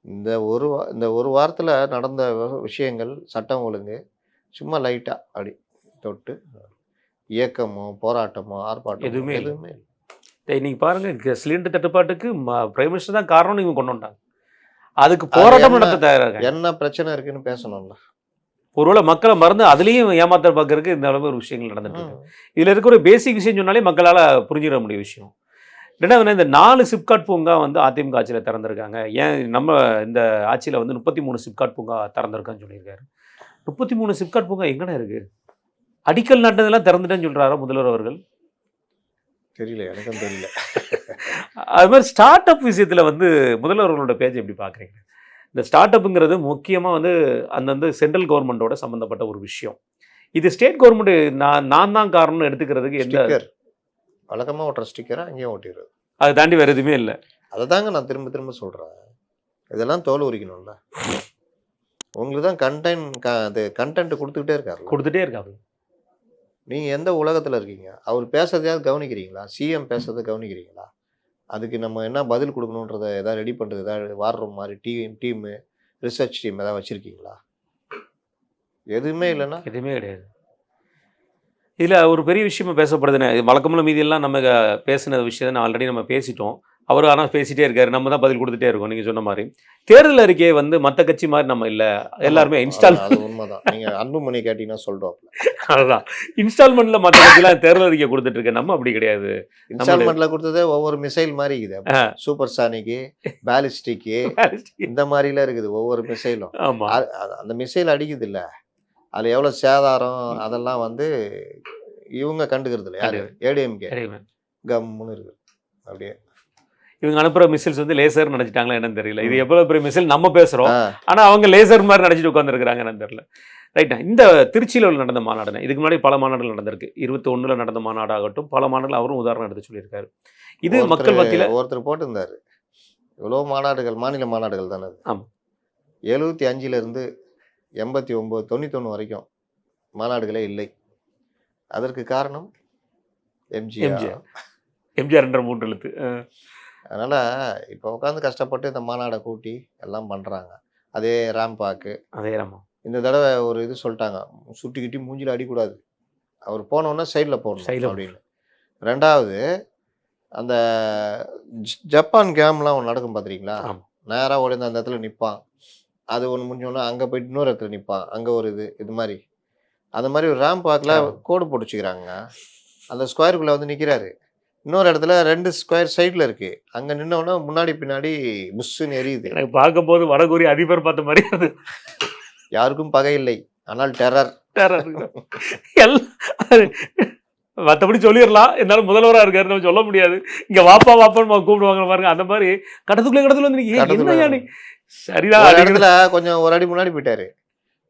இந்த ஒரு வாரத்தில் நடந்த விஷயங்கள், சட்டம் ஒழுங்கு சும்மா லைட்டாக அப்படி தொட்டு, இயக்கமோ போராட்டமோ ஆர்ப்பாட்டம் எதுவுமே எதுவுமே இல்லை. இன்னைக்கு பாருங்க, சிலிண்டர் தட்டுப்பாட்டுக்கு பிரைம் மினிஸ்டர் தான் காரணம்னு இவங்க கொண்டு வந்தாங்க. அதுக்கு போராட்டம் நடத்த தயாராக என்ன பிரச்சனை இருக்குன்னு பேசணும்ல. ஒருவேளை மக்களை மறந்து அதுலேயும் ஏமாத்த பார்க்கறதுக்கு இந்த அளவு ஒரு விஷயங்கள் நடந்துட்டு இருக்கு. இதில் இருக்கிற ஒரு பேசிக் விஷயம் சொன்னாலே மக்களால் புரிஞ்சிட முடிய விஷயம். ரெண்டாவது, இந்த 4 சிப்காட் பூங்கா வந்து அதிமுக ஆட்சியில் திறந்திருக்காங்க. ஏன் நம்ம இந்த ஆட்சியில் வந்து 33 சிப்காட் பூங்கா திறந்திருக்கான்னு சொல்லியிருக்காரு. 33 சிப்காட் பூங்கா எங்கடா இருக்கு? அடிக்கல் நாட்டதெல்லாம் திறந்துட்டேன்னு சொல்றாரா முதல்வர் அவர்கள்? தெரியல, எனக்கும் தெரியல. அது மாதிரி ஸ்டார்ட் அப் விஷயத்தில் வந்து முதல்வர்களோட பேஜ் எப்படி பார்க்குறீங்க? இந்த ஸ்டார்ட் அப்புங்கிறது முக்கியமாக வந்து அந்தந்த சென்ட்ரல் கவர்மெண்ட்டோட சம்மந்தப்பட்ட ஒரு விஷயம். இது ஸ்டேட் கவர்மெண்ட் நான் தான் காரணம்னு எடுத்துக்கிறதுக்கு எந்த வழக்கமாக ஓட்டுற ஸ்டிக்கராக அங்கேயும் ஓட்டிடுறது, அதை தாண்டி வேறு எதுவுமே இல்லை. அதை தாங்க நான் திரும்ப திரும்ப சொல்கிறேன். இதெல்லாம் தோல் உரிக்கணும்ல. உங்களுக்கு தான் கண்டென்ட் கொடுத்துக்கிட்டே இருக்காரு. நீங்கள் எந்த உலகத்தில் இருக்கீங்க? அவர் பேசுறதையாவது கவனிக்கிறீங்களா? சிஎம் பேசுறதை கவனிக்கிறீங்களா? அதுக்கு நம்ம என்ன பதில் கொடுக்கணுன்றதை எதாவது ரெடி பண்ணுறது, ஏதாவது வார் ரூம் மாதிரி டீமு ரிசர்ச் டீம் ஏதாவது வச்சுருக்கீங்களா? எதுவுமே இல்லைன்னா எதுவுமே கிடையாது. இதில் ஒரு பெரிய விஷயமா பேசப்படுதுன்னு வழக்கமுள்ள மீதியெல்லாம் நம்ம பேசின விஷயத்தை ஆல்ரெடி நம்ம பேசிட்டோம். அவர் ஆனால் பேசிகிட்டே இருக்காரு, நம்ம தான் பதில் கொடுத்துட்டே இருக்கோம். நீங்கள் சொன்ன மாதிரி தேர்தல் அறிக்கையை வந்து மற்ற கட்சி மாதிரி நம்ம இல்லை, எல்லாருமே இன்ஸ்டால். அது உண்மைதான். நீங்கள் அன்புமணி கேட்டீங்கன்னா சொல்கிறோம். அதுதான் இன்ஸ்டால்மெண்ட்டில் மற்ற கட்சியெலாம் தேர்தல் அறிக்கை கொடுத்துட்ருக்கேன். நம்ம அப்படி கிடையாது. இன்ஸ்டால்மெண்ட்டில் கொடுத்ததே ஒவ்வொரு மிசைல் மாதிரி இருக்குது. சூப்பர் சானிக்கு, பேலிஸ்டிக்கு, இந்த மாதிரிலாம் இருக்குது ஒவ்வொரு மிசைலும். ஆமாம், அந்த மிசைல் அடிக்குது இல்லை, அதில் எவ்வளோ சேதாரம் அதெல்லாம் வந்து இவங்க கண்டுக்கிறது இல்லை. யார்? ஏடிஎம்கே கம்முன்னு இருக்குது. அப்படியே இவங்க அனுப்புகிற மிசைல்ஸ் வந்து லேசர் நினச்சிட்டாங்களா என்னன்னு தெரியல. இது எவ்வளோ பெரிய மிசைல் நம்ம பேசுகிறோம், ஆனால் அவங்க லேசர் மாதிரி நினச்சிட்டு உட்காந்துருக்குறாங்க என்னன்னு தெரியல. ரைட்டா, இந்த திருச்சியில் நடந்த மாநாடுனா இதுக்கு முன்னாடி பல மாநாடுகள் நடந்திருக்கு. 21 நடந்த மாநாடாகட்டும், பல மாநாடுகள் அவரும் உதாரணம் எடுத்து சொல்லியிருக்காரு. இது மக்கள் மத்தியில் ஒருத்தர் போட்டிருந்தார், இவ்வளோ மாநாடுகள் மாநில மாநாடுகள் தானே. ஆமாம், 75 89 91 வரைக்கும் மாநாடுகளே இல்லை. அதற்கு காரணம் எம்ஜிஆர் என்ற 3 எழுத்து. அதனால் இப்போ உட்காந்து கஷ்டப்பட்டு இந்த மாநாடை கூட்டி எல்லாம் பண்ணுறாங்க. அதே ராம்பாக்கு, அதே ராமா இந்த தடவை ஒரு இது சொல்லிட்டாங்க, சுட்டிக்கிட்டி மூஞ்சில் அடிக்கூடாது, அவர் போனோன்னா சைடில் போடணும் அப்படின்னு. ரெண்டாவது, அந்த ஜப்பான் கேம்லாம் ஒன்று நடக்கும் பார்த்துருக்கீங்களா? நேராக ஓடி அந்த இடத்துல நிற்பான், அது ஒன்று முடிஞ்சோன்னா அங்கே போயிட்டு இன்னொரு இடத்துல நிற்பான், அங்கே ஒரு இது மாதிரி அந்த மாதிரி ஒரு ரேம்ப் வாக்கில் கோடு போட்டு வச்சுக்கிறாங்க. அந்த ஸ்கொயருக்குள்ளே வந்து நிற்கிறாரு, இன்னொரு இடத்துல 2 ஸ்கொயர் சைடில் இருக்குது, அங்கே நின்னோன்னா முன்னாடி பின்னாடி புஷ்ஷுன்னு எரியுது. எனக்கு பார்க்கும்போது வடகொரிய அதிபர் பார்த்த மாதிரி அது. யாருக்கும் பகை இல்லை, ஆனால் டெரர் மற்றபடி சொல்லிடலாம். இருந்தாலும் முதல்வராக இருக்காரு, நம்ம சொல்ல முடியாது. இங்கே வாப்பா வாப்பான்னு கூப்பிடுவாங்க பாருங்க, அந்த மாதிரி கடத்துக்குள்ளே வந்து சரிதான். இடத்துல கொஞ்சம் ஒரு அடி முன்னாடி போயிட்டாரு.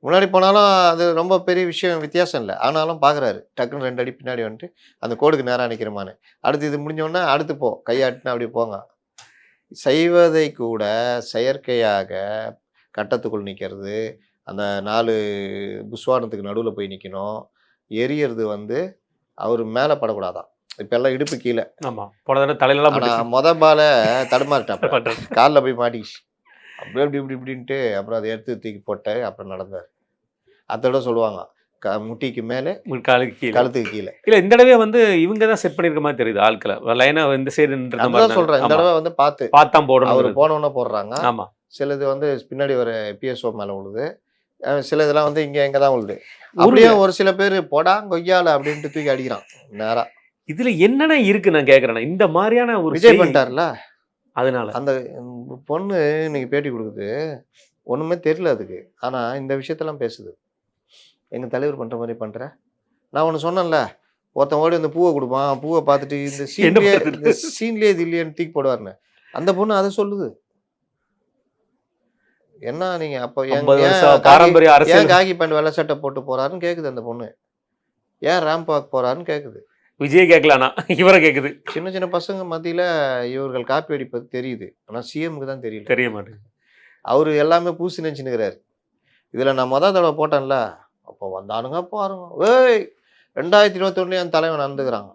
முன்னாடி போனாலும் அது ரொம்ப பெரிய விஷயம், வித்தியாசம் இல்லை. ஆனாலும் பார்க்குறாரு, டக்குன்னு 2 அடி பின்னாடி வந்துட்டு அந்த கோடுக்கு நேராக நிற்கிறமான்னு. அடுத்து இது முடிஞ்சோடனே அடுத்து கையாட்டினா அப்படி போங்க. செய்வதை கூட செயற்கையாக கட்டத்துக்குள் நிற்கிறது, அந்த 4 புஸ்வானத்துக்கு நடுவில் போய் நிற்கணும், எரியறது வந்து அவர் மேலே படக்கூடாதான். இப்போ எல்லாம் இடுப்பு கீழே. ஆமாம், போன தடவை தலையிலலாம் ஆனால் பால தடுமாறிட்டாப்புல, காலில் போய் மாட்டிக்கிச்சு. அப்படியே இப்படி இப்படின்ட்டு அப்புறம் அதை எடுத்து தூக்கி போட்டு அப்புறம் நடந்தார். அதோட சொல்லுவாங்க முட்டிக்கு மேலே காலுக்கு கீழே, கழுத்துக்கு கீழே. இல்லை இந்த தடவை வந்து இவங்க தான் செட் பண்ணியிருக்க மாதிரி தெரியுது ஆட்களை. லைனாக இந்த சைடு அதான் சொல்கிறேன், இந்த தடவை வந்து பார்த்தான் போடணும். அவர் போனோன்னே போடுறாங்க. ஆமாம், சிலது வந்து பின்னாடி வர பிஎஸ்ஓ மேலே விழுது, சில இதெல்லாம் வந்து இங்கே தான் விழுது. அப்படியே ஒரு சில பேர் போடா கொய்யால அப்படின்ட்டு தூக்கி அடிக்கிறான் நேரா. இதுல என்னென்ன இருக்கு நான் கேட்குறேன். இந்த மாதிரியான ஒரு விஜய் பண்ணிட்டார்ல, அதனால அந்த பொண்ணு இன்னைக்கு பேட்டி கொடுக்குது, ஒன்றுமே தெரியல அதுக்கு. ஆனால் இந்த விஷயத்தெல்லாம் பேசுது, எங்கள் தலைவர் பண்ணுற மாதிரி பண்ணுற. நான் ஒன்று சொன்னேன்ல, ஒருத்தன் ஓடி இந்த பூவை கொடுப்பான், பூவை பார்த்துட்டு இந்த சீன்லேயே இது இல்லையேன்னு தூக்கி போடுவார்னு. அந்த பொண்ணு அதை சொல்லுது. என்ன நீங்கள் அப்போ பாரம்பரிய ஏன் காகி பேண்ட் வெள்ளை சட்டை போட்டு போகிறாருன்னு கேட்குது அந்த பொண்ணு. ஏன் ரேம்ப் வாக் போகிறாருன்னு கேட்குது. விஜய் கேட்கலானா இவரை கேட்குது. சின்ன சின்ன பசங்க மத்தியில் இவர்கள் காப்பி அடிப்பது தெரியுது, ஆனால் சிஎம்க்கு தான் தெரியல, தெரிய மாட்டேங்குது. அவர் எல்லாமே பூசி நினச்சினுக்கிறாரு. இதில் நான் தடவை போட்டேன்ல, அப்போ வந்தானுங்க பாருங்க, ஏய் 2021 என் தலைவன் நடந்துக்கிறாங்க.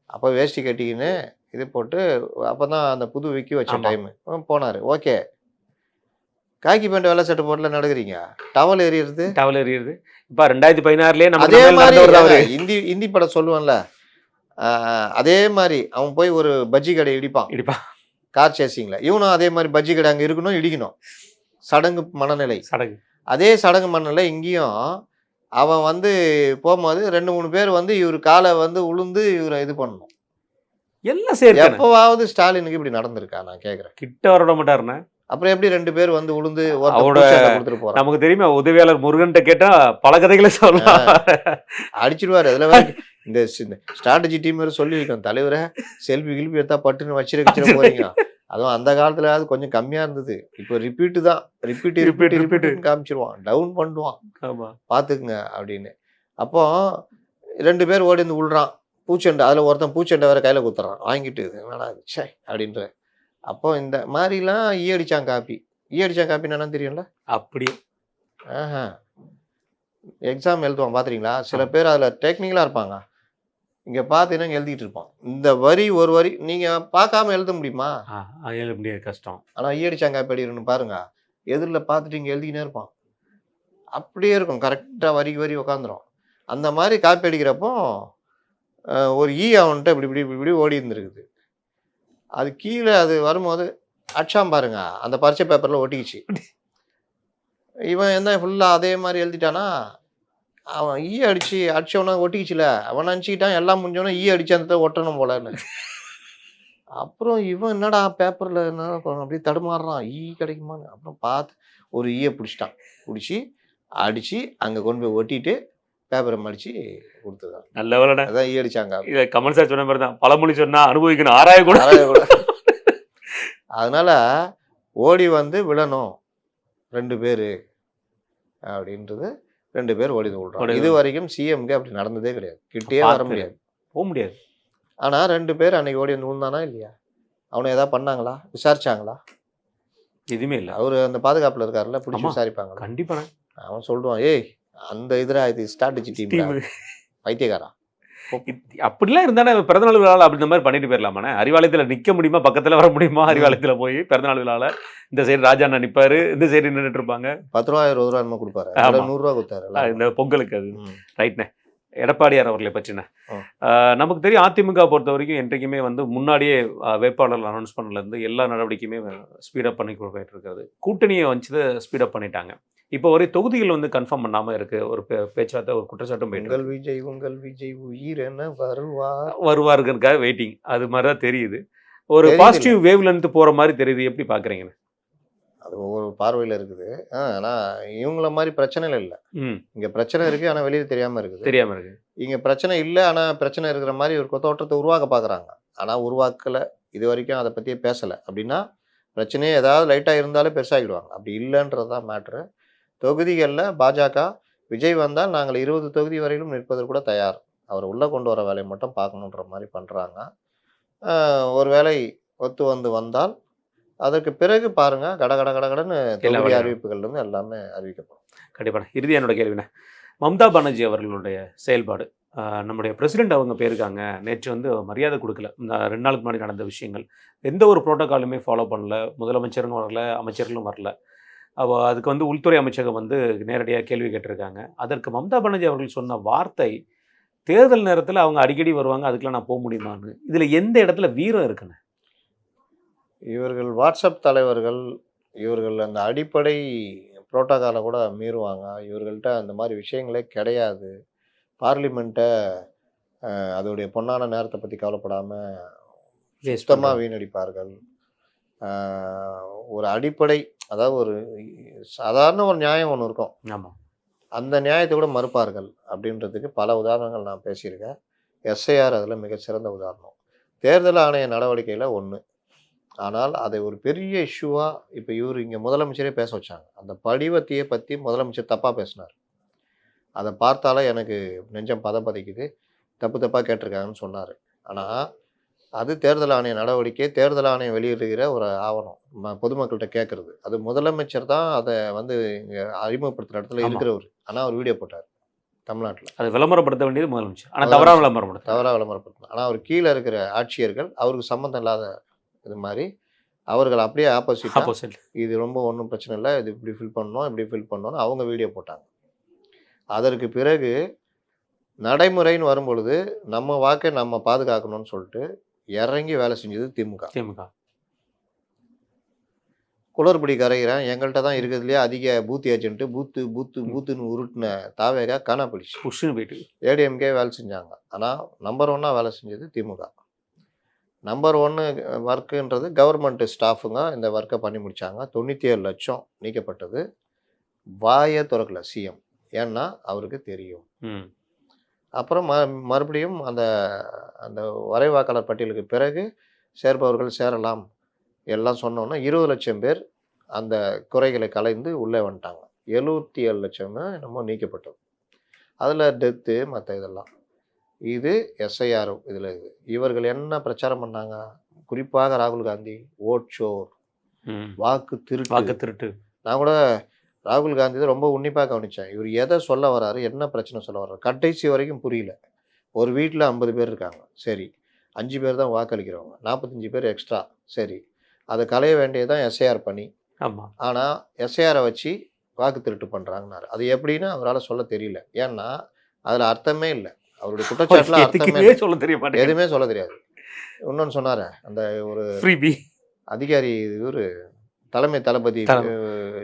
அப்போ வேஷ்டி கட்டிக்கின்னு இது போட்டு அப்போ தான் அந்த புது விக்கி வச்ச டைமு போனார். ஓகே, காக்கி பேண்ட் வெள்ளை சட்டை போட்டுல நடக்கிறீங்க, டவல் எறியுது. இப்போ 2016 நம்ம அதே மாதிரி இந்தி படம் சொல்லுவான்ல, அதே மாதிரி அவன் போய் ஒரு பஜ்ஜி கடை இடிப்பான் கார் சேசிங்கில். இவனும் அதே மாதிரி பஜ்ஜி கடை அங்கே இருக்கணும், இடிக்கணும். சடங்கு மனநிலை. அதே சடங்கு மனநிலை இங்கேயும். அவன் வந்து போகும்போது 2-3 பேர் வந்து இவர் காலை வந்து உளுந்து இவரை இது பண்ணணும். எல்லாம் சரி. எப்போவாவது ஸ்டாலினுக்கு இப்படி நடந்திருக்கா நான் கேட்குறேன். கிட்ட வர மாட்டாருண்ணே. அப்புறம் எப்படி 2 பேர் வந்து உளுந்து கொடுத்துட்டு போறாங்க. நமக்கு தெரியுமா, உதவியாளர் முருகன்ட்ட கேட்டா பல கதைகளை சொல்லலாம், அடிச்சிடுவாரு. அதில் இந்த ஸ்ட்ராட்டஜி டீம் வேறு சொல்லி வைக்கும், தலைவரை செல்ஃபி கில்பி எடுத்தா பட்டுன்னு வச்சிட போறீங்க. அதுவும் அந்த காலத்துல அது கொஞ்சம் கம்மியா இருந்தது. இப்போ ரிப்பீட்டு தான், ரிப்பீட் காமிச்சிருவான், டவுன் பண்ணுவான், பாத்துக்குங்க அப்படின்னு. அப்போ 2 பேர் ஓடி வந்து விழுறான் பூச்செண்டை. அதுல ஒருத்தன் பூச்செண்டை வேற கையில குத்துறான், வாங்கிட்டு வேணா சே அப்படின்ற. அப்போ இந்த மாதிரிலாம் அடிச்சான் காப்பி என்னன்னு தெரியும்ல. அப்படியே எக்ஸாம் எழுதுவான் பார்த்துறீங்களா, சில பேர் அதில் டெக்னிக்கலாக இருப்பாங்க. இங்கே பார்த்தீங்கன்னா எழுதிட்டு இருப்பான். இந்த வரி ஒரு வரி நீங்கள் பார்க்காம எழுத முடியுமா? எழுத முடியாது, கஷ்டம். ஆனால் அடிச்சாங்க காப்பி அடிக்கணும்னு பாருங்க, எதிரில் பார்த்துட்டு இங்கே எழுதிக்கினே இருப்பான். அப்படியே இருக்கும், கரெக்டாக வரி உட்காந்துரும். அந்த மாதிரி காப்பி அடிக்கிறப்போ ஒரு அவன்கிட்ட இப்படி ஓடி இருந்துருக்குது. அது கீழே அது வரும்போது அடிச்சான் பாருங்க, அந்த பரீட்சை பேப்பரில் ஒட்டிக்கிச்சு. இவன் என்ன ஃபுல்லாக அதே மாதிரி எழுதிட்டானா, அவன் அடிச்சவனா ஒட்டிக்கிச்சுல, அவன் நினச்சிக்கிட்டான் எல்லாம் முடிஞ்சவனா அடிச்சு அந்த ஒட்டணும் போலன்னு. அப்புறம் இவன் என்னடா பேப்பரில் என்ன அப்படியே தடுமாறுறான், கிடைக்குமான்னு. அப்புறம் பார்த்து ஒரு பிடிச்சிட்டான், பிடிச்சி அடித்து அங்கே கொண்டு போய் ஒட்டிட்டு பேப்பரை மடித்து கொடுத்துருக்கான். நல்ல வேலை அதான் அடிச்சாங்க. இதை கமல் சார் சொன்ன மாதிரி தான், பழமொழி சொன்னா அனுபவிக்கணும், ஆராய கூட. அதனால ஓடி வந்து விழணும் 2 பேர் அப்படின்றது. 2 பேர் ஓடி விடுறாங்க. இது வரைக்கும் சிஎம்க்கு அப்படி நடந்ததே கிடையாது, கிட்டே வர முடியாது, போக முடியாது. ஆனா 2 பேர் அன்னைக்கு ஓடி வந்து விழுந்தானா இல்லையா? அவனை ஏதாவது பண்ணாங்களா, விசாரிச்சாங்களா? எதுவுமே இல்லை. அவரு அந்த பாதுகாப்புல இருக்காருல்ல, பிடிச்சி விசாரிப்பாங்க கண்டிப்பா. அவன் சொல்லுவான், ஏய் அந்த இது ஸ்ட்ராட்டஜி டீம் பைத்தியக்காரா. அப்படிலாம் இருந்தானே பிறந்தநாள் விழாவில் அப்படி இந்த மாதிரி பண்ணிட்டு போயிடலாமாண்ணே? அறிவாலயத்தில் நிற்க முடியுமா, பக்கத்தில் வர முடியுமா? அறிவாலயத்தில் போய் பிறந்தநாள் விழாவில் இந்த சைடு ராஜா அண்ணா நிற்பாரு, இந்த சைடு நின்றுட்டு இருப்பாங்க. 10 ரூபா 20 ரூபா என்னமோ கொடுப்பாரு, 100 ரூபா கொடுத்தாரு இந்த பொங்கலுக்கு. அது ரைட்ண்ணே. எடப்பாடியார் அவர்களை பற்றின நமக்கு தெரியும், அதிமுக பொறுத்த வரைக்கும் என்றைக்குமே வந்து முன்னாடியே வேட்பாளர்கள் அனௌன்ஸ் பண்ணலேருந்து எல்லா நடவடிக்கையுமே ஸ்பீடப் பண்ணி போயிட்டு இருக்கிறது. கூட்டணியை வச்சு ஸ்பீடப் பண்ணிட்டாங்க. இப்போ ஒரே தொகுதிகள் வந்து கன்ஃபார்ம் பண்ணாமல் இருக்குது, ஒரு பேச்சுவார்த்தை, ஒரு குற்றச்சாட்டும் போயிட்டு. உங்கள் விஜய் உயிர் என்ன வருவாருங்கிறதுக்காக வெயிட்டிங், அது மாதிரி தான் தெரியுது. ஒரு பாசிட்டிவ் வேவ்லேருந்து போகிற மாதிரி தெரியுது. எப்படி பார்க்குறீங்கன்னு? அது ஒவ்வொரு பார்வையில் இருக்குது. ஆனால் இவங்கள மாதிரி பிரச்சனைகள் இல்லை. இங்கே பிரச்சனை இருக்குது, ஆனால் வெளியே தெரியாமல் இருக்குது. இங்கே பிரச்சனை இல்லை, ஆனால் பிரச்சனை இருக்கிற மாதிரி ஒரு தோற்றத்தை உருவாக்க பார்க்குறாங்க. ஆனால் உருவாக்கலை, இது வரைக்கும் அதை பற்றியே பேசலை. அப்படின்னா பிரச்சனையே ஏதாவது லைட்டாக இருந்தாலும் பெருசாகிடுவாங்க. அப்படி இல்லைன்றது தான் மேட்ரு. தொகுதிகளில் பாஜக விஜய் வந்தால் நாங்கள் 20 தொகுதி வரையிலும் நிற்பதற்கு கூட தயார், அவர் உள்ளே கொண்டு வர வேலையை மட்டும் பார்க்கணுன்ற மாதிரி பண்ணுறாங்க. ஒரு வேளை ஒத்து வந்தால் அதற்கு பிறகு பாருங்க கடகடன்னு தொகுதி வழியா அறிவிப்புகள் இருந்து எல்லாமே அறிவிக்கப்படும். கண்டிப்பா. இறுதியா என்னோட கேள்விண்ணே. மம்தா பானர்ஜி அவர்களுடைய செயல்பாடு. நம்முடைய பிரசிடென்ட் அவங்க போயிருக்காங்க. நேற்று வந்து மரியாதை குடுக்கல. இந்த 2 நாளுக்கு முன்னாடி நடந்த விஷயங்கள். எந்த ஒரு புரோட்டோகாலுமே ஃபாலோ பண்ணல. முதலமைச்சரும் வரல, அமைச்சர்களும் வரல. அதுக்கு வந்து உள்துறை அமைச்சகம் வந்து நேரடியா கேள்வி கேட்டிருக்காங்க. அதற்கு மம்தா பானர்ஜி அவர்கள் சொன்ன வார்த்தை, தேர்தல் நேரத்தில அவங்க அடிக்கடி வருவாங்க. அதுக்கெல்லாம் நான் முடியுமான்னு. இதுல எந்த இடத்துல வீரம் இருக்குண்ணே? இவர்கள் வாட்ஸ்அப் தலைவர்கள், இவர்கள் அந்த அடிப்படை புரோட்டோகாலை கூட மீறுவாங்க. இவர்கள்ட்ட அந்த மாதிரி விஷயங்களே கிடையாது. பார்லிமெண்ட்ட அதோடைய பொன்னான நேரத்தை பத்தி கவலைப்படாம வேஸ்ட் சுத்தமா பண்றாங்க. வீணடிப்பார்கள். ஆ ஒரு அடிப்படை அதாவது ஒரு சாதாரண ஒரு நியாயம் ஒண்ணு இருக்கும். ஆமா. அந்த நியாயத்தை கூட மறுப்பார்கள் அப்படின்றதுக்கு பல உதாரணங்கள் நான் பேசியிருக்கேன். எஸ்ஐஆர் அதில் மிகச்சிறந்த உதாரணம். தேர்தல் ஆணைய நடவடிக்கையில் ஒன்று. ஆனால் அதை ஒரு பெரிய இஷ்யூவாக இப்போ இவர் இங்கே முதலமைச்சரே பேச வச்சாங்க. அந்த படிவத்தையே பற்றி முதலமைச்சர் தப்பாக பேசினார். அதை பார்த்தாலே எனக்கு நெஞ்சம் பதைக்குது. தப்பாக கேட்டிருக்காங்கன்னு சொன்னார். ஆனால் அது தேர்தல் ஆணைய நடவடிக்கை, தேர்தல் ஆணையம் வெளியிடுகிற ஒரு ஆவணம். பொதுமக்கள்கிட்ட கேட்குறது. அது முதலமைச்சர் தான் அதை வந்து இங்கே அறிமுகப்படுத்துகிற இடத்துல ஆமா. இருக்கிறவர். ஆனால் அவர் வீடியோ போட்டார் தமிழ்நாட்டில். அதை விளம்பரப்படுத்த வேண்டியது முதலமைச்சர். ஆனா தவறா விளம்பரப்படுத்த. தவறாக விளம்பரப்படுத்தணும். ஆனால் அவர் கீழே இருக்கிற ஆட்சியர்கள் அவருக்கு சம்மந்தம் இல்லாத இது மாதிரி அவர்கள் அப்படியே ஆப்போசிட். இது ரொம்ப ஒன்றும் பிரச்சனை இல்லை, இது இப்படி ஃபில் பண்ணணும், இப்படி ஃபில் பண்ணணும்னு அவங்க வீடியோ போட்டாங்க. அதற்கு பிறகு நடைமுறைன்னு வரும்பொழுது நம்ம வாக்கை நம்ம பாதுகாக்கணும்னு சொல்லிட்டு இறங்கி வேலை செஞ்சது திமுக. குளறுபடி கரைகிறேன், எங்கள்கிட்ட தான் இருக்கிறதுலையே அதிக பூத் ஏஜென்ட்டு, பூத்துன்னு உருட்டின தாவேகா காணா போயிடுச்சு. புஷ்ஷுன்னு போயிட்டு. ஏடிஎம்கே வேலை செஞ்சாங்க. ஆனால் நம்பர் 1 வேலை செஞ்சது திமுக. நம்பர் 1 ஒர்க்குன்றது கவர்மெண்ட் ஸ்டாஃபுங்க இந்த ஒர்க்கை பண்ணி முடித்தாங்க. 97 லட்சம் நீக்கப்பட்டது. வாயை திறக்கல சிஎம். ஏன்னா அவருக்கு தெரியும். அப்புறம் மறுபடியும் அந்த அந்த வரைவாக்காளர் பட்டியலுக்கு பிறகு சேர்ப்பவர்கள் சேரலாம் எல்லாம் சொன்னோன்னா 20 லட்சம் பேர் அந்த குறைகளை கலைந்து உள்ளே வந்துட்டாங்க. 77 லட்சம் என்னமோ நீக்கப்பட்டது. அதில் டெத்து மற்ற இதெல்லாம். இது எஸ்ஐஆர் இதில் இவர்கள் என்ன பிரச்சாரம் பண்ணாங்க? குறிப்பாக ராகுல் காந்தி ஓட் ஷோர், வாக்கு திருட்டு. நான் கூட ராகுல் காந்தி தான் ரொம்ப உன்னிப்பாக கவனித்தேன். இவர் எதை சொல்ல வர்றாரு, என்ன பிரச்சனை சொல்ல வர்றாரு, கடைசி வரைக்கும் புரியல. ஒரு வீட்டில் 50 பேர் இருக்காங்க, சரி 5 பேர் தான் வாக்களிக்கிறவங்க, 45 பேர் எக்ஸ்ட்ரா, சரி அதை களைய வேண்டியதுதான் எஸ்ஐஆர் பண்ணி. ஆமாம். ஆனால் எஸ்ஐஆரை வச்சு வாக்கு திருட்டு பண்ணுறாங்கன்னாரு. அது எப்படின்னு அவரால் சொல்ல தெரியல. ஏன்னா அதில் அர்த்தமே இல்லை. அவருடைய குற்றச்சாட்டுல அர்த்தமே சொல்ல தெரிய மாட்டேங்குது. எதுவுமே சொல்ல தெரியாது. இன்னொன்று சொன்னார அந்த ஒரு அதிகாரி இவர் தலைமை தளபதி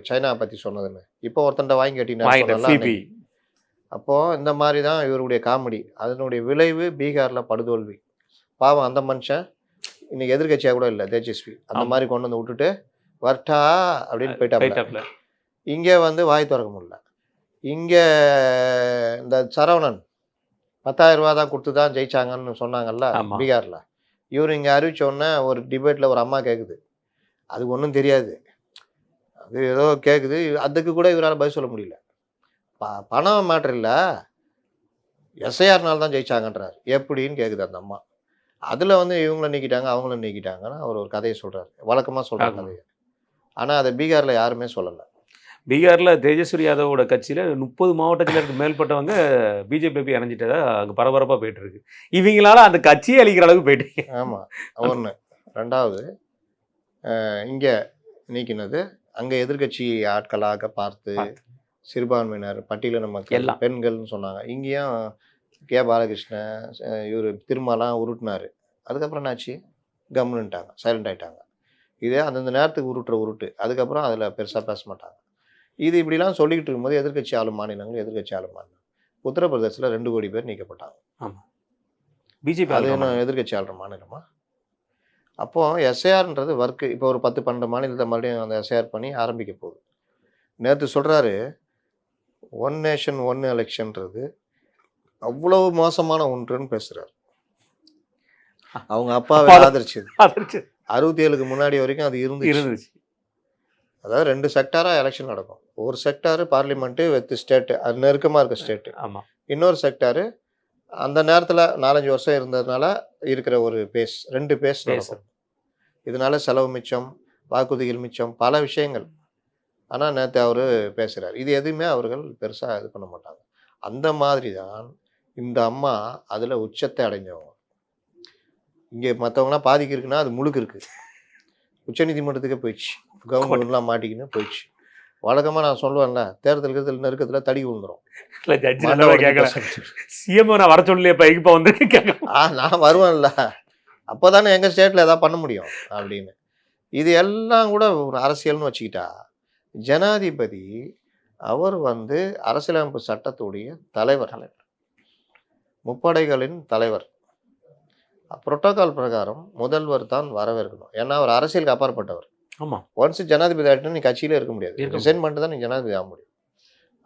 சைனா பற்றி சொன்னதுன்னு இப்போ ஒருத்தண்ட வாங்கி கட்டினார். அப்போ இந்த மாதிரி தான் இவருடைய காமெடி. அதனுடைய விளைவு பீகாரில் படுதோல்வி. பாவம் அந்த மனுஷன் இன்னைக்கு எதிர்கட்சியாக கூட இல்லை, தேஜஸ்வி அந்த மாதிரி கொண்டு வந்து விட்டுட்டு வர்ட்டா அப்படின்னு போயிட்டாப்ல. இங்கே வந்து வாய் திறக்க முடியல. இங்கே இந்த சரவணன் 10,000 ரூபா தான் கொடுத்து தான் ஜெயிச்சாங்கன்னு சொன்னாங்கல்ல பீகாரில். இவர் இங்கே அறிவிச்சோடனே ஒரு டிபேட்டில் ஒரு அம்மா கேட்குது, அது ஒன்றும் தெரியாது, அது ஏதோ கேட்குது, அதுக்கு கூட இவரால் பதில் சொல்ல முடியல. பணம் மேட்ரு இல்லை, எஸ்ஐஆர்னால தான் ஜெயிச்சாங்கன்றார். எப்படின்னு கேட்குது அந்த அம்மா. அதில் வந்து இவங்கள நீக்கிட்டாங்க அவங்கள நீக்கிட்டாங்கன்னு அவர் ஒரு கதையை சொல்கிறார், வழக்கமாக சொல்கிறார் கதையை. ஆனால் அதை பீகாரில் யாருமே சொல்லலை. பீகாரில் தேஜஸ்வரி யாதவோட கட்சியில் 30 மாவட்டத்திற்கு மேற்பட்டவங்க பிஜேபி இணைஞ்சிட்டதா அங்கே பரபரப்பாக போயிட்டு இருக்கு. இவங்களால அந்த கட்சியை அழிக்கிற அளவுக்கு போயிட்டு. ஆமாம், ஒன்று. ரெண்டாவது இங்கே நீக்கினது அங்கே எதிர்கட்சி ஆட்களாக பார்த்து சிறுபான்மையினர் பட்டியலின மக்கள் பெண்கள்னு சொன்னாங்க. இங்கேயும் கே பாலகிருஷ்ணன் இவர் திருமாலாம் உருட்டினார். அதுக்கப்புறம் என்னாச்சு, கம்முன்னுட்டாங்க, சைலண்ட் ஆகிட்டாங்க. இதே அந்தந்த நேரத்துக்கு உருட்டு. அதுக்கப்புறம் அதில் பெருசாக பேச மாட்டாங்க. இது இப்படிலாம் சொல்லிக்கிட்டு இருக்கும்போது எதிர்கட்சி ஆளும் மாநிலங்கள் உத்தரப்பிரதேசத்தில் 2 கோடி பேர் நீக்கப்பட்டாங்க. ஆமாம், பிஜேபி அது என்ன எதிர்கட்சி ஆளுற மாநிலமா? அப்போது எஸ்ஐஆர்ன்றது ஒர்க்கு. இப்போ ஒரு 10-12 மாநிலத்தை மறுபடியும் அந்த எஸ்ஐஆர் பண்ணி ஆரம்பிக்க போகுது. நேற்று சொல்கிறாரு, ஒன் நேஷன் ஒன் எலெக்ஷன்றது அவ்வளவு மோசமான ஒன்றுன்னு பேசுகிறார். அவங்க அப்பாவை ஆதரிச்சது 67க்கு முன்னாடி வரைக்கும் அது இருந்துச்சு. அதாவது 2 செக்டாராக எலெக்ஷன் நடக்கும். ஒரு செக்டாரு பார்லிமெண்ட்டு வித் ஸ்டேட்டு, அது நெருக்கமாக இருக்க ஸ்டேட்டு. ஆமாம். இன்னொரு செக்டாரு அந்த நேரத்தில் 4-5 வருஷம் இருந்ததுனால இருக்கிற ஒரு பேஸ், 2 பேஸ் நடக்கும். இதனால செலவு மிச்சம், வாக்குறுதிகள் மிச்சம், பல விஷயங்கள். ஆனா நேத்து அவரு பேசுறாரு. இது எதுவுமே அவர்கள் பெருசா இது பண்ண மாட்டாங்க. அந்த மாதிரி தான் இந்த அம்மா அதுல உச்சத்தை அடைஞ்சவங்க. இங்க மத்தவங்கலாம் பாதிக்கு இருக்குன்னா, அது முழுக்கு இருக்கு. உச்சநீதிமன்றத்துக்கே போயிடுச்சு. கவர்மெண்ட்லாம் மாட்டிக்கின்னு போயிடுச்சு. வழக்கமா நான் சொல்லுவேன்ல, தேர்தல் கீர்தல் நெருக்கத்துல தடி விழுந்துரும். இல்ல ஜட்ஜி மண்டை நல்லா உடைஞ்சு கேட்கல. பேசுறது. சிஎம் நான் வர சொல்லலையேப்பா எங்கப்பா வந்து கேட்கலாம். நான் வருவேன்ல. அப்பதானே எங்க ஸ்டேட்ல ஏதாவது பண்ண முடியும் அப்படின்னு. இது எல்லாம் கூட ஒரு அரசியல்னு வச்சுக்கிட்டா, ஜனாதிபதி அவர் வந்து அரசியலமைப்பு சட்டத்துடைய தலைவர். முப்படைகளின் தலைவர். புரோட்டோகால் பிரகாரம் முதல்வர் தான் வரவேற்கணும். ஏன்னா அவர் அரசியலுக்கு அப்பாற்பட்டவர். ஆமா. ஒன்ஸ் ஜனாதிபதி ஆயிட்டா நீ கட்சியிலே இருக்க முடியாது. இருக்க ரிசைன் பண்ணிட்டு தான் நீ ஜனாதிபதி ஆக முடியும்.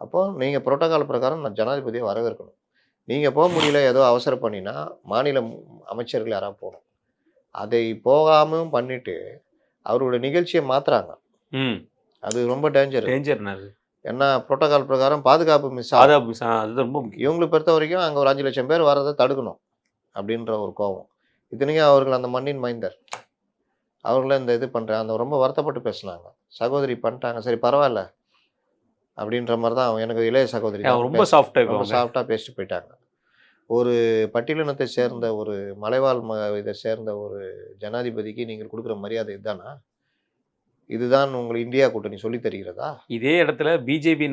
அப்போ நீங்க புரோட்டோகால் பிரகாரம் நான் ஜனாதிபதியை வரவேற்கணும். நீங்க போக முடியல ஏதோ அவசரம் பண்ணினா, மாநில அமைச்சர்கள் யாராவது போகணும். அதை போகாமவும் பண்ணிட்டு அவருடைய நிகழ்ச்சியை மாத்துறாங்க. ம். அது ரொம்ப டேஞ்சர். டேஞ்சர்னா அது. ஏன்னா புரோட்டோகால் பிரகாரம் பாதுகாப்பு மிஸ் ஆகும். அதான் அது ரொம்ப முக்கியம். இவங்களை பொறுத்த வரைக்கும் அங்க ஒரு 5 லட்சம் பேர் வர்றதை தடுக்கணும் அப்படின்ற ஒரு கோபம். இத்தனைக்கும் அவர்கள் அந்த மண்ணின் மைந்தர். அவர்கள இந்த இது பண்றாங்க. அந்த ரொம்ப வருத்தப்பட்டு பேசுனாங்க. சகோதரி பண்ணிட்டாங்க. சரி பரவாயில்ல. அப்படின்ற மாதிரி தான் அவங்க எனக்கு இளைய சகோதரி தான். ரொம்ப சாஃப்டா ரொம்ப சாஃப்டா பேசிட்டு போயிட்டாங்க. ஒரு பட்டியலினத்தை சேர்ந்த ஒரு மலைவாழ் இதை சேர்ந்த ஒரு ஜனாதிபதிக்கு நீங்கள் கொடுக்குற மரியாதை இதுதானா? இதுதான் உங்கள் இந்தியா கூட்டணி சொல்லி தருகிறதா? இதே இடத்துல பிஜேபி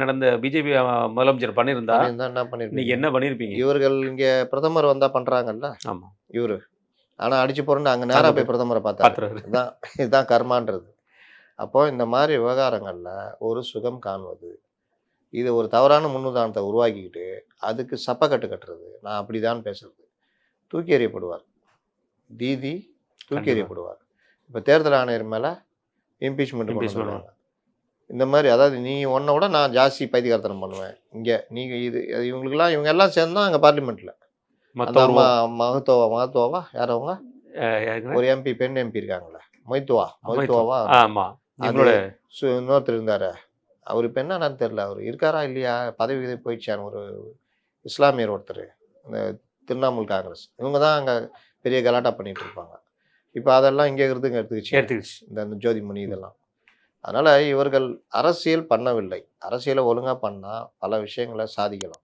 முதலமைச்சர் பண்ணியிருந்தா என்ன நீங்க பண்ணிருப்பீங்க? என்ன பண்ணிருப்பீங்க? இவர்கள் இங்க பிரதமர் வந்தா பண்றாங்கல்ல ஆமா. இவரு. ஆனா அடிச்சு போறேன்னு அங்க நேரா போய் பிரதமரை பார்த்தாரு. பாத்துறாரு. இதுதான் கர்மான்றது. அப்போ இந்த மாதிரி விவகாரங்கள்ல ஒரு சுகம் காண்பது. இது ஒரு தவறான முன்னுதாரணத்தை உருவாக்கிக்கிட்டு அதுக்கு சப்பக்கட்டு கட்டுறது. நான் அப்படிதான் பேசுறது. தூக்கி எறியப்படுவார். தூக்கி கண்டிப்பா. எறியப்படுவார். இப்ப தேர்தல் ஆணையர் மேல இம்பீச்மெண்ட் Impeachment பண்ணுவாங்க. இந்த மாதிரி அதாவது நீ உன்னை விட நான் ஜாஸ்தி பைத்தியக்காரத்தனம் பண்ணுவேன். இங்க நீங்க இவங்களுக்கெல்லாம் இவங்க எல்லாம் சேர்ந்தா அங்க பார்லிமெண்ட்ல அந்த மத்த அம்மா மகத்துவா யார் அவங்க? யாருங்க? ஒரு எம்பி பெண் எம்பி இருக்காங்களே மொய்த்துவாவா ஆமா. இவங்களோட இன்னொருத்தர் இருந்தாரு. அவர் இப்போ என்னன்னு தெரியல. அவர் இருக்காரா இல்லையா பதவி இது போயிடுச்சான்னு ஒரு இஸ்லாமியர் ஒருத்தர் இந்த திரிணாமுல் காங்கிரஸ் இவங்க தான் அங்கே பெரிய கலாட்டா பண்ணிட்டு இருப்பாங்க. இப்போ அதெல்லாம் இங்கே இருந்து எடுத்துக்கிச்சு இந்த ஜோதிமணி இதெல்லாம். அதனால இவர்கள் அரசியல் பண்ணவில்லை. அரசியலை ஒழுங்கா பண்ணா பல விஷயங்களை சாதிக்கலாம்.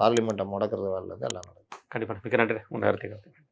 பார்லிமெண்ட்டை முடக்கிறது வரலது எல்லாம் நடக்கும். கண்டிப்பா. மிக்க நன்றி. உங்க நேரத்துக்கு.